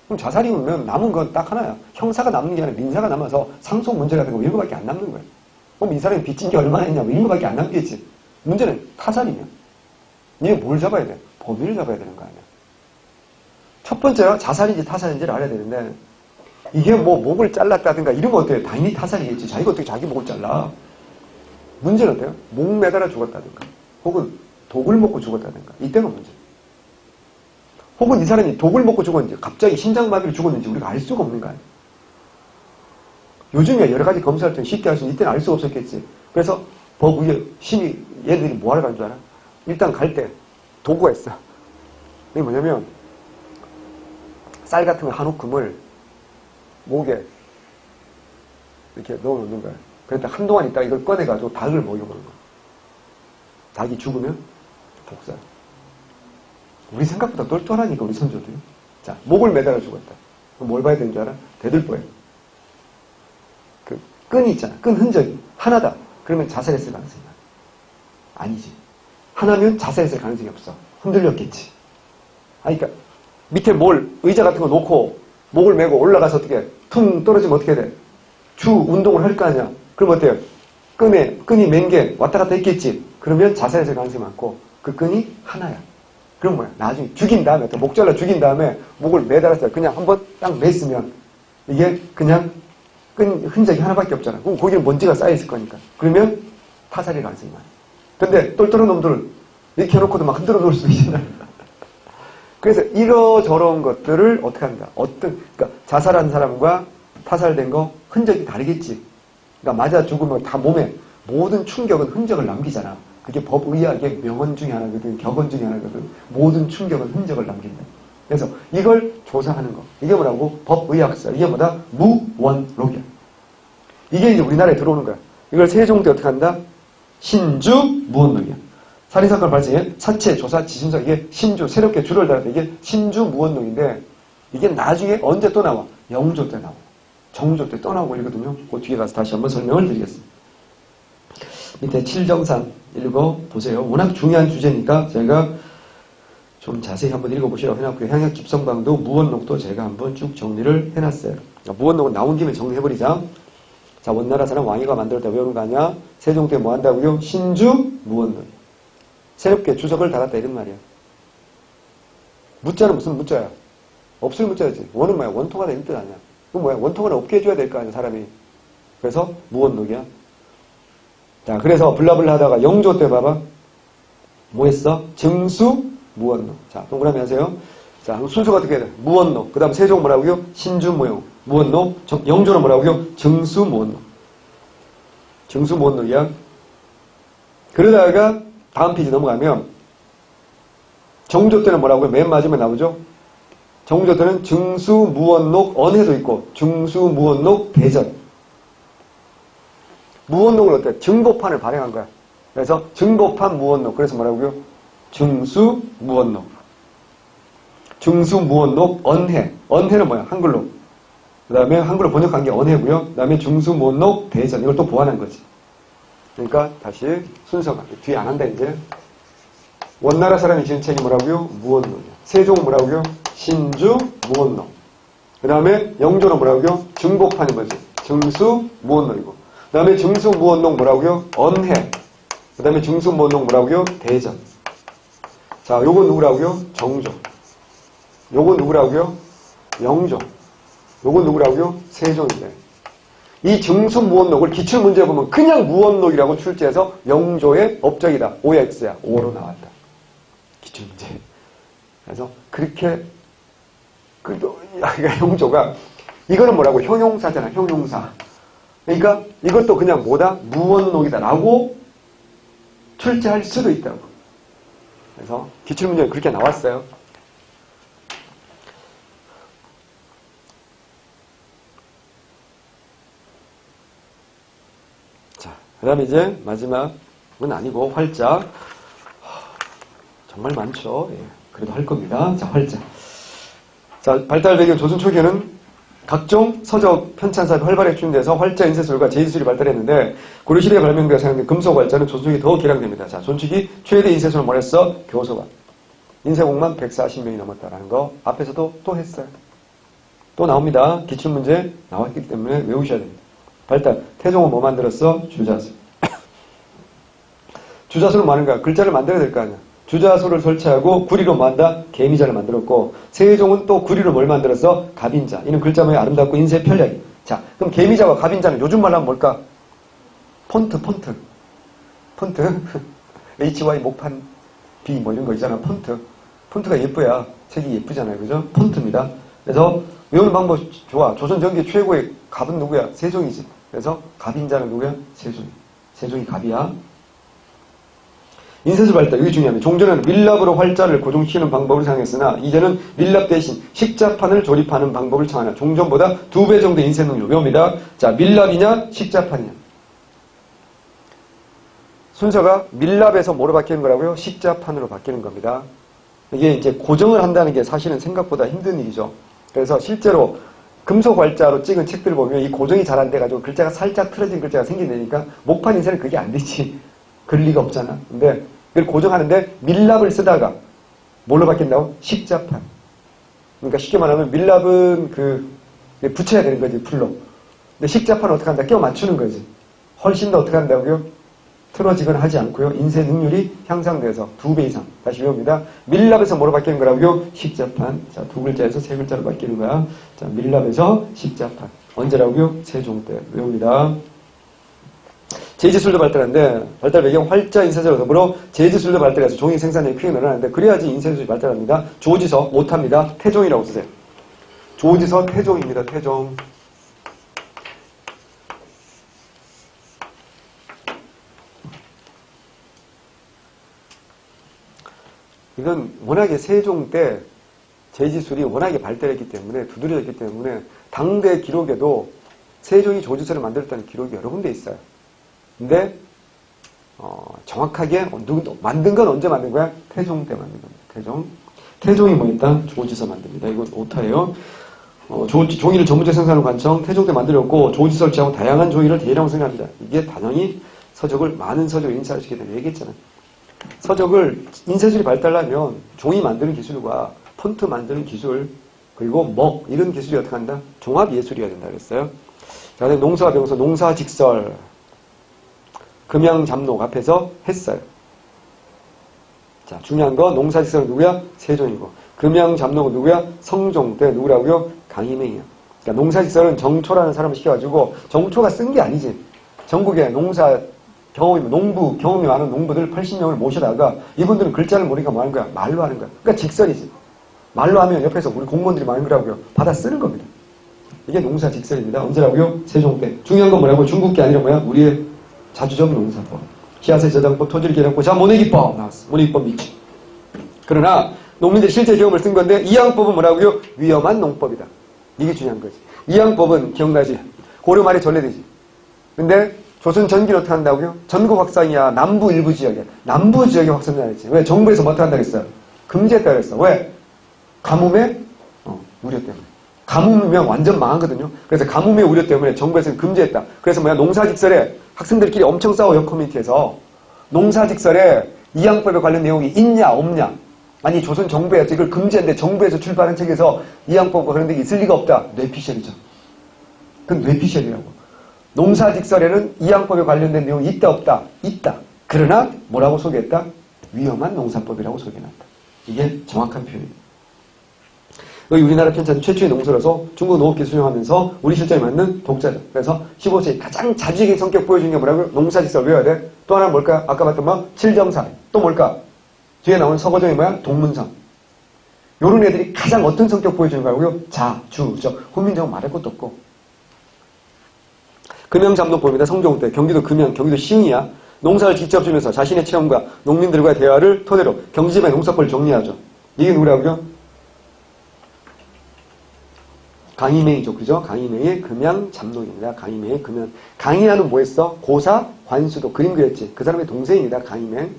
그럼 자살이면 남은 건 딱 하나야. 형사가 남는 게 아니라 민사가 남아서 상속 문제라든가 이런 거밖에 안 남는 거야. 그럼 이 사람이 빚진 게 얼마나 있냐고 이런 거밖에 안 남겠지. 문제는 타살이면 니가 뭘 잡아야 돼? 범인을 잡아야 되는 거 아니야. 첫 번째가 자살인지 타살인지를 알아야 되는데 이게 뭐 목을 잘랐다든가 이런 거 어때요? 당연히 타살이겠지. 자기가 어떻게 자기 목을 잘라. 문제는 어때요? 목 매달아 죽었다든가 혹은 독을 먹고 죽었다든가 이때가 문제. 혹은 이 사람이 독을 먹고 죽었는지 갑자기 심장마비로 죽었는지 우리가 알 수가 없는 거 아니에요. 요즘에 여러 가지 검사할 때 쉽게 할 수 있는 이때는 알 수가 없었겠지. 그래서 법위에 심의 얘들이 뭐 하러 가는 줄 알아? 일단 갈 때 도구가 있어. 이게 뭐냐면 쌀 같은 거 한 움큼을 목에 이렇게 넣어놓는 거야. 그런데 한동안 있다가 이걸 꺼내가지고 닭을 먹여보는 거야. 닭이 죽으면 복사야. 우리 생각보다 똘똘하니까 우리 선조도요. 자, 목을 매달아 죽었다. 그럼 뭘 봐야 되는 줄 알아? 대들보예요. 그 끈이 있잖아. 끈 흔적이 하나다. 그러면 자살했을 가능성이 많아. 아니지. 하나면 자살했을 가능성이 없어. 흔들렸겠지. 그러니까 밑에 의자 같은 거 놓고 목을 메고 올라가서 어떻게 퉁 떨어지면 어떻게 돼? 주 운동을 할 거 아니야. 그럼 어때요? 끈이 맨 게 왔다 갔다 했겠지. 그러면 자살했을 가능성이 많고 그 끈이 하나야. 그럼 뭐야? 나중에 죽인 다음에 또 목 잘라 죽인 다음에 목을 매달았어요. 그냥 한번 딱 맸으면 이게 그냥 끈 흔적이 하나밖에 없잖아. 그럼 거기는 먼지가 쌓여있을 거니까. 그러면 타살일 가능성이 많아. 근데 똘똘한 놈들은 이렇게 해놓고도 막 흔들어 놓을 수 있잖아. 그래서 이러저런 것들을 어떻게 한다. 그러니까 자살한 사람과 타살된 거 흔적이 다르겠지. 그러니까 맞아 죽으면 다 몸에 모든 충격은 흔적을 남기잖아. 그게 법의학의 명언 중에 하나거든. 격언 중에 하나거든. 모든 충격은 흔적을 남긴다. 그래서 이걸 조사하는 거. 이게 뭐라고? 법의학서. 이게 뭐다? 무원록이야. 이게 이제 우리나라에 들어오는 거야. 이걸 세종 때 어떻게 한다? 신주 무원록이야. 살인사건 발생에 사체, 조사, 지심서 이게 신주, 새롭게 줄을 달았다. 이게 신주 무원록인데 이게 나중에 언제 또 나와? 영조 때 나와. 정조 때 또 나오고 이러거든요. 그 뒤에 가서 다시 한번 설명을 드리겠습니다. 밑에 칠정산 읽어보세요. 워낙 중요한 주제니까 제가 좀 자세히 한번 읽어보시라고 해놨고요. 향약 집성방도 무원록도 제가 한번 쭉 정리를 해놨어요. 무원록은 나온 김에 정리해버리자. 자, 원나라 사람 왕이가 만들었다 외우는 거 아니야? 세종 때 뭐 한다고요? 신주 무원록. 새롭게 주석을 달았다 이런 말이야. 무자는 무슨 무자야? 없을 무자지. 원은 뭐야? 원통하다 이런 뜻 아니야. 그럼 뭐야? 원통을 없게 해줘야 될 거 아니야 사람이. 그래서 무원록이야. 자, 그래서 블라블라 하다가 영조 때 봐봐. 뭐 했어? 증수 무원록. 자, 동그라미 하세요. 자, 순서가 어떻게 돼? 무원록. 그 다음 세종 뭐라고요? 신주 무원록. 영조는 뭐라고요? 증수 무원록. 증수 무원록이야. 그러다가 다음 페이지 넘어가면 정조 때는 뭐라고요? 맨 마지막에 나오죠? 정조 때는 증수, 무원록, 언해도 있고 증수, 무원록, 대전. 무원록을 어때? 증보판을 발행한 거야. 그래서 증보판, 무원록. 그래서 뭐라고요? 증수, 무원록. 증수, 무원록, 언해. 언해는 뭐야? 한글로. 그 다음에 한글로 번역한 게 언해고요. 그 다음에 증수, 무원록, 대전. 이걸 또 보완한 거지. 그러니까 다시 순서가 뒤에 안 한다 이제. 원나라 사람이 지은 책이 뭐라고요? 무원록이야. 세종은 뭐라고요? 신주, 무원록. 그 다음에 영조는 뭐라고요? 증보판이 뭐지? 증수, 무원록이고. 그 다음에 증수, 무원록 뭐라고요? 언해. 그 다음에 증수, 무원록 뭐라고요? 대전. 자, 요거 누구라고요? 정조. 요거 누구라고요? 영조. 요거 누구라고요? 세종인데. 이 증수, 무원록을 기출문제에 보면 그냥 무원록이라고 출제해서 영조의 업적이다. OX야. 5로 나왔다. 기출문제. 그래서 그렇게 영조가 이거는 뭐라고? 형용사잖아. 형용사. 그러니까 이것도 그냥 뭐다? 무원록이다 라고 출제할 수도 있다고. 그래서 기출문제는 그렇게 나왔어요. 자, 그 다음에 이제 마지막은 아니고 활자. 정말 많죠. 예, 그래도 할 겁니다. 자, 활자. 자, 발달 배경 조선 초기에는 각종 서적, 편찬사업이 활발하게 추진돼서 활자, 인쇄술과 제기술이 발달했는데 고려시대에 발명되어 사용된 금속 활자는 조선 초기 더 개량됩니다. 자, 전초기 최대 인쇄술을 말했어? 교소가. 인쇄공만 140명이 넘었다라는 거 앞에서도 또 했어요. 또 나옵니다. 기출문제 나왔기 때문에 외우셔야 됩니다. 발달. 태종은 뭐 만들었어? 주자술. 주자술은 뭐 하는 거야? 글자를 만들어야 될 거 아니야. 주자소를 설치하고 구리로 뭐 한다? 개미자를 만들었고 세종은 또 구리로 뭘 만들었어? 갑인자. 이는 글자 모양이 아름답고 인쇄 편리하게. 자, 그럼 개미자와 갑인자는 요즘 말로 하면 뭘까? 폰트. HY 목판 B 뭐 이런 거 있잖아. 폰트가 예뻐야 책이 예쁘잖아요. 그죠? 폰트입니다. 그래서 외우는 방법 좋아. 조선 전기 최고의 갑은 누구야? 세종이지. 그래서 갑인자는 누구야? 세종이 갑이야. 인쇄술 발달, 이게 중요합니다. 종전에는 밀랍으로 활자를 고정시키는 방법을 사용했으나 이제는 밀랍 대신 식자판을 조립하는 방법을 청하나 종전보다 2배 정도 인쇄 능률 외웁니다. 자, 밀랍이냐 식자판이냐. 순서가 밀랍에서 뭐로 바뀌는 거라고요? 식자판으로 바뀌는 겁니다. 이게 이제 고정을 한다는 게 사실은 생각보다 힘든 일이죠. 그래서 실제로 금속 활자로 찍은 책들을 보면 이 고정이 잘 안 돼가지고 글자가 살짝 틀어진 글자가 생긴다니까 목판 인쇄는 그게 안 되지. 그럴 리가 없잖아. 근데 그걸 고정하는데 밀랍을 쓰다가 뭘로 바뀐다고? 식자판. 그러니까 쉽게 말하면 밀랍은 붙여야 되는 거지, 풀로. 근데 식자판은 어떻게 한다? 껴 맞추는 거지. 훨씬 더 어떻게 한다고요? 틀어지거나 하지 않고요. 인쇄 능률이 향상돼서 2배 이상. 다시 외웁니다. 밀랍에서 뭐로 바뀌는 거라고요? 식자판. 자, 2글자에서 3글자로 바뀌는 거야. 자, 밀랍에서 식자판. 언제라고요? 세종 때. 외웁니다. 제지술도 발달하는데 발달 배경 활자 인쇄술과 더불어 제지술도 발달해서 종이 생산량이 크게 늘어나는데 그래야지 인쇄술이 발달합니다. 조지서 못합니다. 태종이라고 쓰세요. 조지서 태종입니다. 태종. 이건 워낙에 세종 때 제지술이 워낙에 발달했기 때문에 두드려졌기 때문에 당대 기록에도 세종이 조지서를 만들었다는 기록이 여러 군데 있어요. 근데 정확하게 만든 건 언제 만든 거야? 태종 때 만든 겁니다. 태종이 뭐 일단 조지서 만듭니다. 이거 오타예요. 종이를 전문적 생산으로 관청 태종 때 만들었고 조지서를 취하고 다양한 종이를 대량으로 생산합니다. 이게 당연히 많은 서적을 인쇄시키게 되는 얘기했잖아요. 서적을 인쇄술이 발달하면 종이 만드는 기술과 폰트 만드는 기술 그리고 이런 기술이 어떻게 한다? 종합 예술이어야 된다 그랬어요. 자, 농사와 병서, 농사직설 금양잡록 앞에서 했어요. 자, 중요한 거 농사직설은 누구야? 세종이고 금양잡록은 누구야? 성종 때 누구라고요? 강희맹이야. 그러니까 농사직설은 정초라는 사람을 시켜가지고 정초가 쓴 게 아니지. 전국에 농사 경험이 많은 농부들 80명을 모셔다가 이분들은 글자를 모르니까 뭐 하는 거야? 말로 하는 거야. 그러니까 직설이지. 말로 하면 옆에서 우리 공무원들이 뭐 하는 거라고요? 받아 쓰는 겁니다. 이게 농사직설입니다. 언제라고요? 세종 때. 중요한 건 뭐라고요? 중국 게 아니라 뭐야? 우리의 자주적 농사법. 시야세 저장법, 토지를 개량법, 자, 모내기법 나왔어. 모내기법 미치. 그러나 농민들이 실제 경험을 쓴 건데 이항법은 뭐라고요? 위험한 농법이다. 이게 중요한 거지. 이항법은 기억나지? 고려 말에 전래되지. 근데 조선 전기를 어떻게 한다고요? 전국 확산이야. 남부 일부 지역에. 남부 지역에 확산을 했지. 왜? 정부에서 뭐 어떻게 한다고 했어요? 금지했다고 그랬어. 왜? 가뭄의 우려 때문에. 가뭄이면 완전 망하거든요. 그래서 가뭄의 우려 때문에 정부에서 금지했다. 그래서 뭐야? 농사직설에 학생들끼리 엄청 싸워요. 커뮤니티에서. 농사직설에 이항법에 관련 내용이 있냐 없냐. 아니 조선 정부에서 이걸 금지했는데 정부에서 출발한 책에서 이항법과 그런 게 있을 리가 없다. 뇌피셜이죠. 그건 뇌피셜이라고. 농사직설에는 이항법에 관련된 내용이 있다 없다? 있다. 그러나 뭐라고 소개했다? 위험한 농사법이라고 소개해놨다. 이게 정확한 표현입니다. 여기 우리나라 편찬 최초의 농서라서 중국 농업기술 수용하면서 우리 실정에 맞는 독자죠. 그래서 15세기 가장 자주적인 성격 보여주는 게 뭐라고요? 농사직설 외워야 돼. 또 하나 뭘까? 아까 봤던 뭐? 칠정사. 또 뭘까? 뒤에 나오는 서거정이 뭐야? 동문성. 요런 애들이 가장 어떤 성격 보여주는 거라고요? 자, 주, 저. 훈민정음 말할 것도 없고. 금영잡농법입니다. 성종 때 경기도 금영, 경기도 시흥이야. 농사를 직접 주면서 자신의 체험과 농민들과의 대화를 토대로 경지지방의 농사법을 정리하죠. 이게 누구라고요? 강희맹이죠. 그죠? 강희맹의 금양잡농입니다. 강희맹의 금양. 강희라는 뭐 했어? 고사, 관수도 그림 그렸지. 그 사람의 동생입니다. 강희맹.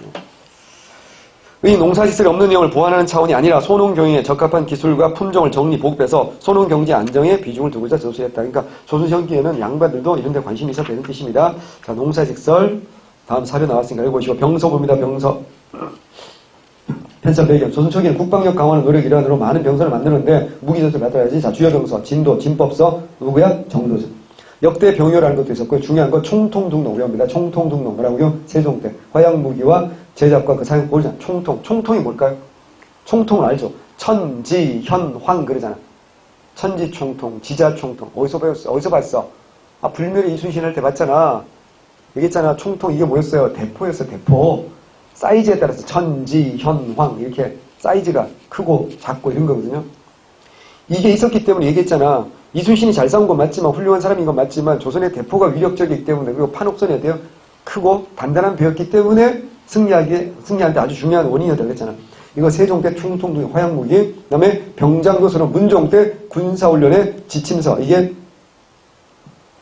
이 농사시설이 없는 내용을 보완하는 차원이 아니라 소농경영에 적합한 기술과 품종을 정리, 보급해서 소농경제 안정에 비중을 두고자 저술했다. 그러니까 조선전기에는 양반들도 이런 데 관심이 있었다는 뜻입니다. 자, 농사직설. 다음 사료 나왔으니까 읽어보시고. 병서 봅니다. 병서. 편찬 배경. 조선 초기에는 국방력 강화하는 노력 일환으로 많은 병서를 만드는데 무기전술 맡아야지. 자, 주요병서, 진도, 진법서, 누구야? 정도전. 역대 병요라는 것도 있었고요. 중요한 건 총통등록 외웁니다. 총통등록 뭐라고요? 세종 때 화약무기와 제작과 그 사용 모르잖아. 총통. 총통이 뭘까요? 총통을 알죠? 천지, 현, 황 그러잖아. 천지총통, 지자총통. 어디서 배웠어? 어디서 봤어? 아, 불멸의 이순신할 때 봤잖아. 얘기했잖아. 총통 이게 뭐였어요? 대포였어. 대포. 사이즈에 따라서 천지, 현, 황 이렇게 사이즈가 크고 작고 이런 거거든요. 이게 있었기 때문에 얘기했잖아. 이순신이 잘 싸운 건 맞지만 훌륭한 사람인 건 맞지만 조선의 대포가 위력적이기 때문에 그리고 판옥선이 어때요? 크고 단단한 배였기 때문에 승리하는데 아주 중요한 원인이었다고 했잖아. 이거 세종 때 충통도 화약무기, 그 다음에 병장도서는 문종 때 군사훈련의 지침서, 이게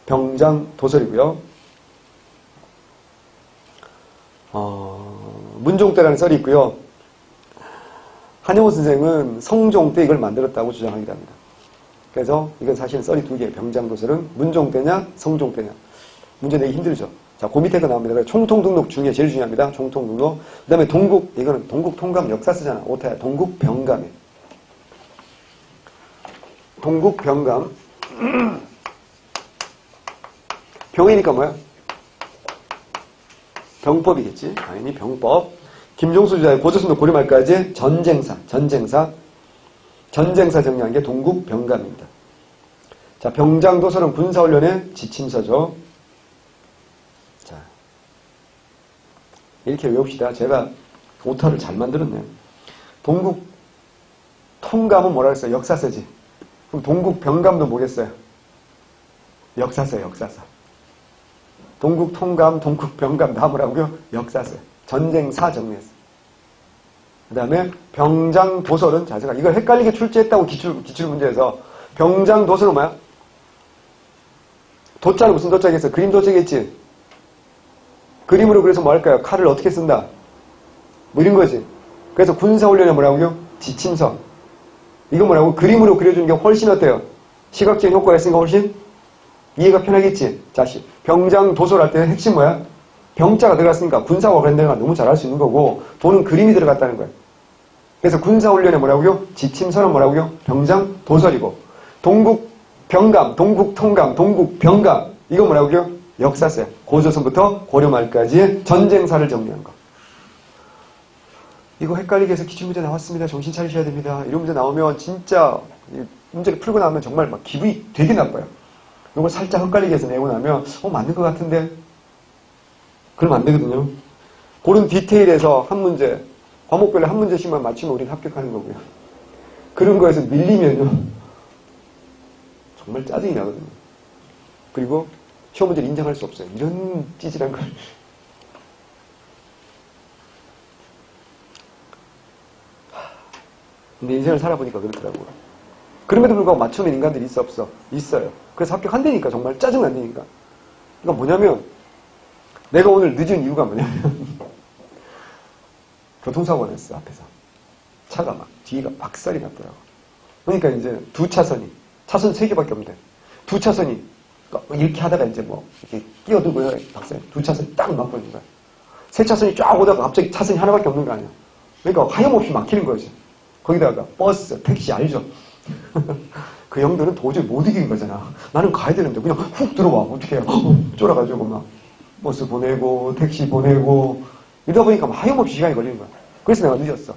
병장도설이고요. 문종 때라는 썰이 있고요. 한영호 선생은 성종 때 이걸 만들었다고 주장하기도 합니다. 그래서 이건 사실은 썰이 두 개예요. 병장도설은 문종 때냐 성종 때냐. 문제 내기 힘들죠. 자, 그 밑에 거 나옵니다. 총통등록 중에 제일 중요합니다. 총통등록. 그 다음에 동국, 이거는 동국통감 역사 쓰잖아. 오타야. 동국병감이에요. 동국병감. 병이니까 뭐야? 병법이겠지. 당연히 병법. 김종수 주자의 고조선도 고려 말까지 전쟁사 정리한 게 동국병감입니다. 자, 병장도서는 군사훈련의 지침서죠. 자, 이렇게 외웁시다. 제가 오타를 잘 만들었네요. 동국통감은 뭐라 그랬어요? 역사서지. 그럼 동국병감도 뭐겠어요? 역사서. 동국통감, 동국병감 다 뭐라고요? 역사서. 전쟁사 정리했어요. 그 다음에 병장도설은, 자, 제가 이걸 헷갈리게 출제했다고 기출문제에서 병장도설은 뭐야? 도자는 무슨 도자겠어? 그림 도자겠지? 그림으로 그래서 뭐 할까요? 칼을 어떻게 쓴다? 뭐 이런 거지. 그래서 군사훈련에 뭐라고요? 지침서. 이거 뭐라고? 그림으로 그려주는 게 훨씬 어때요? 시각적인 효과가 있으니까 훨씬 이해가 편하겠지? 자, 병장도설 할 때는 핵심 뭐야? 병자가 들어갔으니까 군사와 관련된 너무 잘할 수 있는 거고 돈은 그림이 들어갔다는 거예요. 그래서 군사훈련에 뭐라고요? 지침서는 뭐라고요? 병장도설이고 동국병감, 동국통감, 동국병감 이거 뭐라고요? 역사서예요. 고조선부터 고려 말까지의 전쟁사를 정리한 거. 이거 헷갈리게 해서 기출문제 나왔습니다. 정신 차리셔야 됩니다. 이런 문제 나오면 진짜 문제를 풀고 나면 정말 막 기분이 되게 나빠요. 이걸 살짝 헷갈리게 해서 내고 나면 맞는 것 같은데 그러면 안 되거든요. 그런 디테일에서 한 문제, 과목별로 한 문제씩만 맞추면 우리는 합격하는 거고요. 그런 거에서 밀리면요. 정말 짜증이 나거든요. 그리고 시험 문제를 인정할 수 없어요. 이런 찌질한 걸. 근데 인생을 살아보니까 그렇더라고요. 그럼에도 불구하고 맞추는 인간들이 있어 없어? 있어요. 그래서 합격한다니까 정말 짜증난다니까. 그러니까 뭐냐면 내가 오늘 늦은 이유가 뭐냐면 교통사고가 났어 앞에서. 차가 막 뒤가 박살이 났더라고. 그러니까 이제 두 차선이 차선 세 개밖에 없는데 두 차선이 이렇게 하다가 이제 뭐 이렇게 끼어들고 박살 두 차선이 딱 막히는 거야. 세 차선이 쫙 오다가 갑자기 차선이 하나밖에 없는 거 아니야. 그러니까 하염없이 막히는 거지. 거기다가 버스, 택시 알죠? 그 형들은 도저히 못 이긴 거잖아. 나는 가야 되는데 그냥 훅 들어와. 어떻게 해요? 쫄아가지고 막 버스 보내고 택시 보내고 이러다 보니까 막 하염없이 시간이 걸리는 거야. 그래서 내가 늦었어.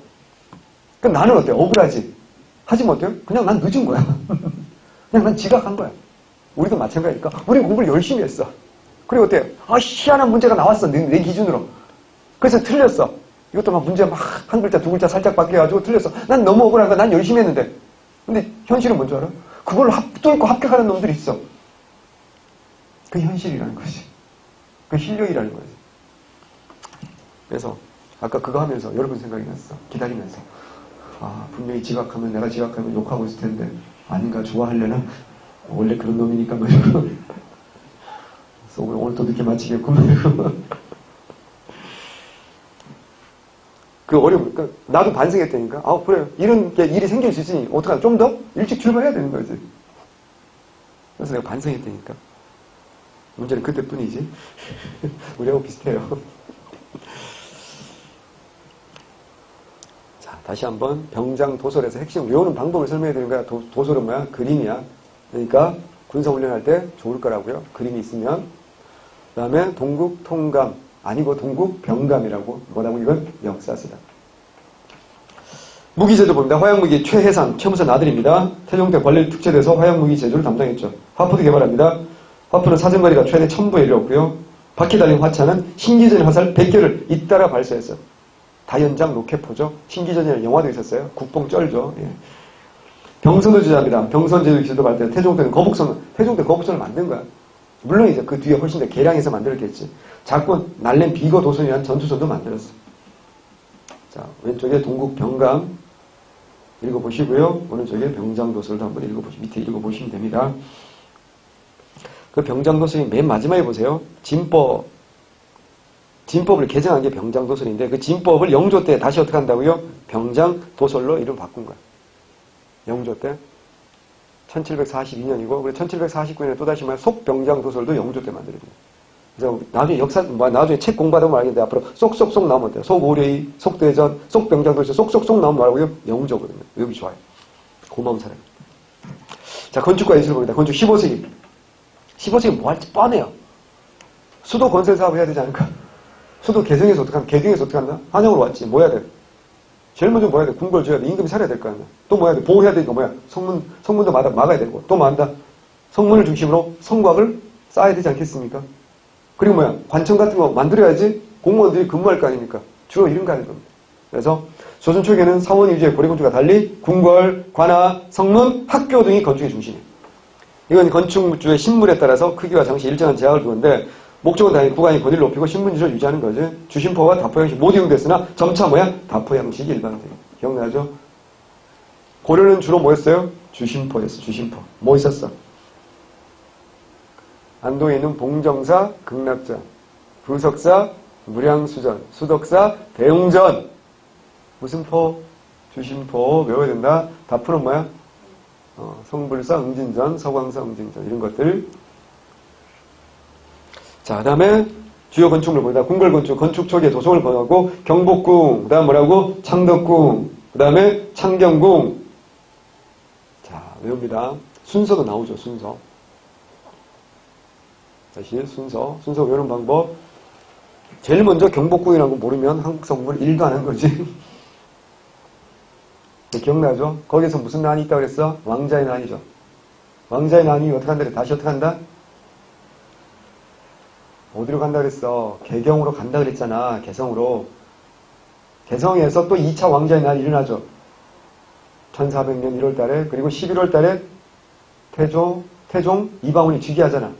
그럼 나는 어때? 억울하지? 하지만 어때요? 그냥 난 늦은 거야. 그냥 난 지각한 거야. 우리도 마찬가지니까 우리 공부를 열심히 했어. 그리고 어때? 희한한 문제가 나왔어. 내 기준으로. 그래서 틀렸어. 이것도 막 문제 막 한 글자 두 글자 살짝 바뀌어가지고 틀렸어. 난 너무 억울한 거야. 난 열심히 했는데. 근데 현실은 뭔지 알아? 그걸 뚫고 합격하는 놈들이 있어. 그 현실이라는 거지. 그 실력이라는 거지. 그래서 아까 그거 하면서 여러분 생각이 났어. 기다리면서. 분명히 지각하면 내가 지각하면 욕하고 있을 텐데 아닌가 좋아하려나? 원래 그런 놈이니까 말이고. 그래서 오늘 또 늦게 마치겠구만. 그 어려움, 그러니까 나도 반성했다니까. 그래. 이런 게 일이 생길 수 있으니 어떡하나 좀 더 일찍 출발해야 되는 거지. 그래서 내가 반성했다니까. 문제는 그때뿐이지. 우리하고 비슷해요. 자, 다시 한번 병장도솔에서 핵심 외우는 방법을 설명해 드리는 거야. 도솔은 뭐야? 그림이야. 그러니까 군사훈련할 때 좋을 거라고요. 그림이 있으면. 그 다음에 동국통감. 아니고 동국병감이라고. 뭐라고 이건 역사서다. 무기제도 봅니다. 화약무기 최해상, 최무선 아들입니다. 태종때 관리를 특채돼서 화약무기 제조를 담당했죠. 화포도 개발합니다. 화포는 사정거리가 최대 1000부에 이르렀고요. 바퀴 달린 화차는 신기전 화살 100개를 잇따라 발사했어요. 다연장 로켓포죠. 신기전이라는 영화도 있었어요. 국뽕 쩔죠. 예. 병선도 제조합니다. 병선 제조 기술도 발달. 태종 때 거북선을 만든 거야. 물론 이제 그 뒤에 훨씬 더 개량해서 만들었겠지. 자꾸 날랜 비거 도선이라는 전투선도 만들었어. 자, 왼쪽에 동국병감 읽어보시고요. 오른쪽에 병장도설도 한번 밑에 읽어보시면 됩니다. 그 병장도설이 맨 마지막에 보세요. 진법을 개정한 게 병장도설인데 그 진법을 영조 때 다시 어떻게 한다고요? 병장도설로 이름 바꾼 거야. 영조 때. 1742년이고, 그리고 1749년에 또다시 속병장도설도 영조 때 만들어집니다. 그래서 나중에 책 공부하다 보면 알겠는데 앞으로 쏙쏙쏙 나오면 돼요. 속오레이, 속대전, 속병장도설, 쏙쏙쏙 나오면 말고요. 영조거든요. 여기 좋아요. 고마운 사람. 자, 건축과 예술을 봅니다. 건축 15세기. 15세기 뭐 할지 뻔해요. 수도 건설 사업 해야 되지 않을까? 수도 개성에서 어떻게 한다? 개경에서 어떻게 한다? 한양으로 왔지. 뭐 해야 돼? 제일 먼저 뭐 해야 돼? 궁궐 줘야 돼. 임금 살아야 될 거 아니야. 또 뭐 해야 돼? 보호해야 되니까 뭐야? 성문도 막아야 되고. 또 뭐 한다? 성문을 중심으로 성곽을 쌓아야 되지 않겠습니까? 그리고 뭐야? 관청 같은 거 만들어야지 공무원들이 근무할 거 아닙니까? 주로 이런 거 하는 겁니다. 그래서 조선 초기에는 사원 위주의 고리 건축과 달리 궁궐, 관아, 성문, 학교 등이 건축의 중심이에요. 이건 건축주의 신물에 따라서 크기와 장식 일정한 제약을 두는데 목적은 당연히 국왕이 권위를 높이고 신분지를 유지하는 거지. 주심포와 다포 형식 모두 이용됐으나 점차 뭐야? 다포 형식이 일반적이에요. 기억나죠? 고려는 주로 뭐였어요? 주심포였어. 주심포. 뭐 있었어? 안동에 있는 봉정사, 극락전, 부석사, 무량수전, 수덕사, 대웅전. 무슨 포? 주심포 외워야 된다. 다포는 뭐야? 성불사, 응진전, 서광사, 응진전 이런 것들. 자, 그 다음에 주요 건축물 보다 궁궐 건축 초기에 도성을 건하고 경복궁, 그 다음 뭐라고? 창덕궁, 그 다음에 창경궁. 자, 외웁니다. 순서도 나오죠, 순서. 다시 순서 외우는 방법. 제일 먼저 경복궁이라는 거 모르면 한국 성문을 1도 안 한 거지. 기억나죠? 거기서 무슨 난이 있다고 그랬어? 왕자의 난이죠. 왕자의 난이 어떻게 한다 그래? 다시 어떻게 한다? 어디로 간다 그랬어? 개경으로 간다 그랬잖아. 개성으로. 개성에서 또 2차 왕자의 날이 일어나죠. 1400년 1월 달에. 그리고 11월 달에 태종 이방원이 즉위하잖아.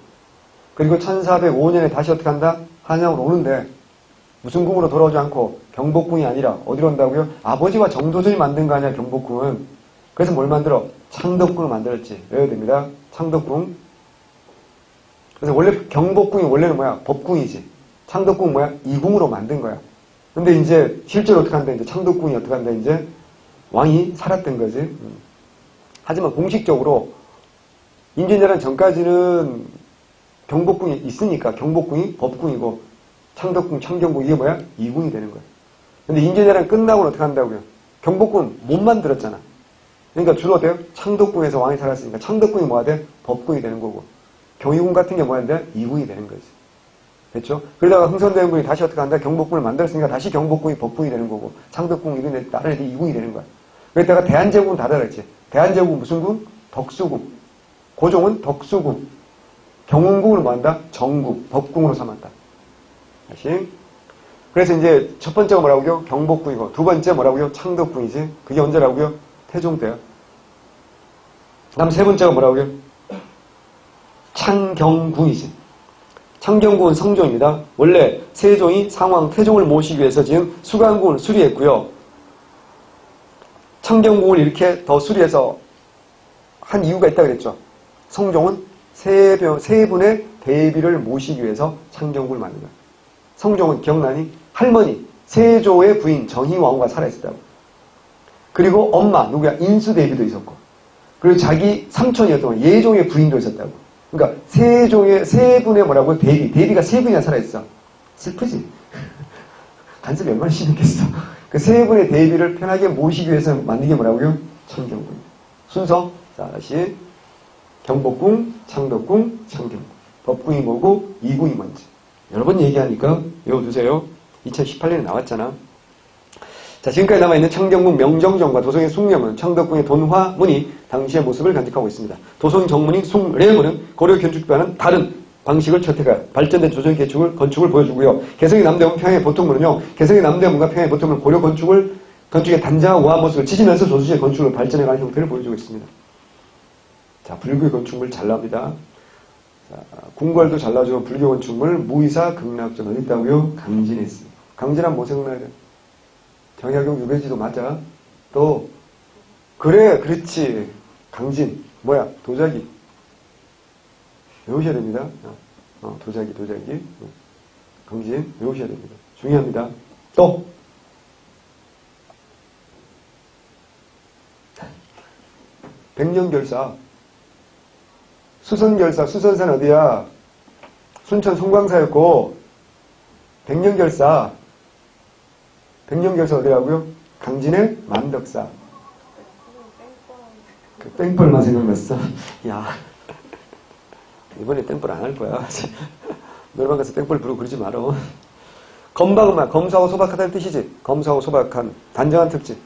그리고 1405년에 다시 어떻게 한다? 한양으로 오는데 무슨 궁으로 돌아오지 않고 경복궁이 아니라 어디로 온다고요? 아버지와 정도전이 만든 거 아니야, 경복궁은. 그래서 뭘 만들어? 창덕궁을 만들었지. 외워야 됩니다. 창덕궁. 그래서 원래 경복궁이 원래는 뭐야? 법궁이지. 창덕궁 뭐야? 이궁으로 만든 거야. 근데 이제 실제로 어떻게 한다? 이제 창덕궁이 어떻게 한다? 이제 왕이 살았던 거지. 하지만 공식적으로 임진왜란 전까지는 경복궁이 있으니까 경복궁이 법궁이고 창덕궁, 창경궁 이게 뭐야? 이궁이 되는 거야. 근데 임진왜란 끝나고는 어떻게 한다고요? 경복궁 못 만들었잖아. 그러니까 주로 어때요? 창덕궁에서 왕이 살았으니까 창덕궁이 뭐가 돼? 법궁이 되는 거고 경희궁 같은 게 뭐한데? 이궁이 되는 거지. 됐죠? 그러다가 흥선대원군이 다시 어떻게 한다? 경복궁을 만들었으니까 다시 경복궁이 법궁이 되는 거고 창덕궁 이런 데 다른 애들이 이궁이 되는 거야. 그랬다가 대한제국은 다 달랐지. 대한제국은 무슨 궁? 덕수궁. 고종은 덕수궁. 경운궁을 뭐 한다? 정궁. 법궁으로 삼았다. 다시. 그래서 이제 첫 번째가 뭐라고요? 경복궁이고 두 번째 뭐라고요? 창덕궁이지. 그게 언제라고요? 태종 때야. 그다음 세 번째가 뭐라고요? 창경궁이지. 창경궁은 성종입니다. 원래 세종이 상왕 태종을 모시기 위해서 지은 수강궁을 수리했고요. 창경궁을 이렇게 더 수리해서 한 이유가 있다고 그랬죠. 성종은 세 분의 대비를 모시기 위해서 창경궁을 만든 거예요. 성종은 기억나니? 할머니 세조의 부인 정희왕후가 살아있었다고. 그리고 엄마 누구야? 인수대비도 있었고. 그리고 자기 삼촌이었던 예종의 부인도 있었다고. 그러니까 세종의 세 분의 뭐라고? 대비가 세 분이나 살아있어. 슬프지? 간섭이 얼마나 심했겠어. 그 세 분의 대비를 편하게 모시기 위해서 만든 게 뭐라고요? 창경궁. 순서 자 다시 경복궁, 창덕궁, 창경궁. 법궁이 뭐고 이궁이 뭔지 여러 번 얘기하니까 외워두세요. 2018년에 나왔잖아. 자, 지금까지 남아있는 창경궁 명정정과 도성의 숭례문, 창덕궁의 돈화문이 당시의 모습을 간직하고 있습니다. 도성 정문인 숭례문은 고려 건축과는 다른 방식을 채택하여 발전된 조선 건축을 보여주고요. 개성의 남대문, 평양의 보통문은요. 개성의 남대문과 평양의 보통문은 고려 건축의 단장한 우아한 모습을 지지면서 조선시대 건축을 발전해가는 형태를 보여주고 있습니다. 자, 불교의 건축물 잘 나옵니다. 자, 궁궐도 잘 나오지만 불교 건축물 무의사 극락전 어디 있다고요? 강진에 있습니다. 강진하면 뭐 생각나야 돼? 정약용 유배지도 맞아. 또 그래 그렇지. 강진 뭐야? 도자기 외우셔야 됩니다. 도자기 강진 외우셔야 됩니다. 중요합니다. 또 백년결사 수선결사 수선산 어디야? 순천 송광사였고 백년결사 어디라고요? 강진의 만덕사. 그 땡벌만 생각났어. 야 이번에 땡벌 안 할 거야. 노래방 가서 땡벌 부르고 그러지 말어. 검박음악 검소하고 소박하다는 뜻이지. 검소하고 소박한 단정한 특징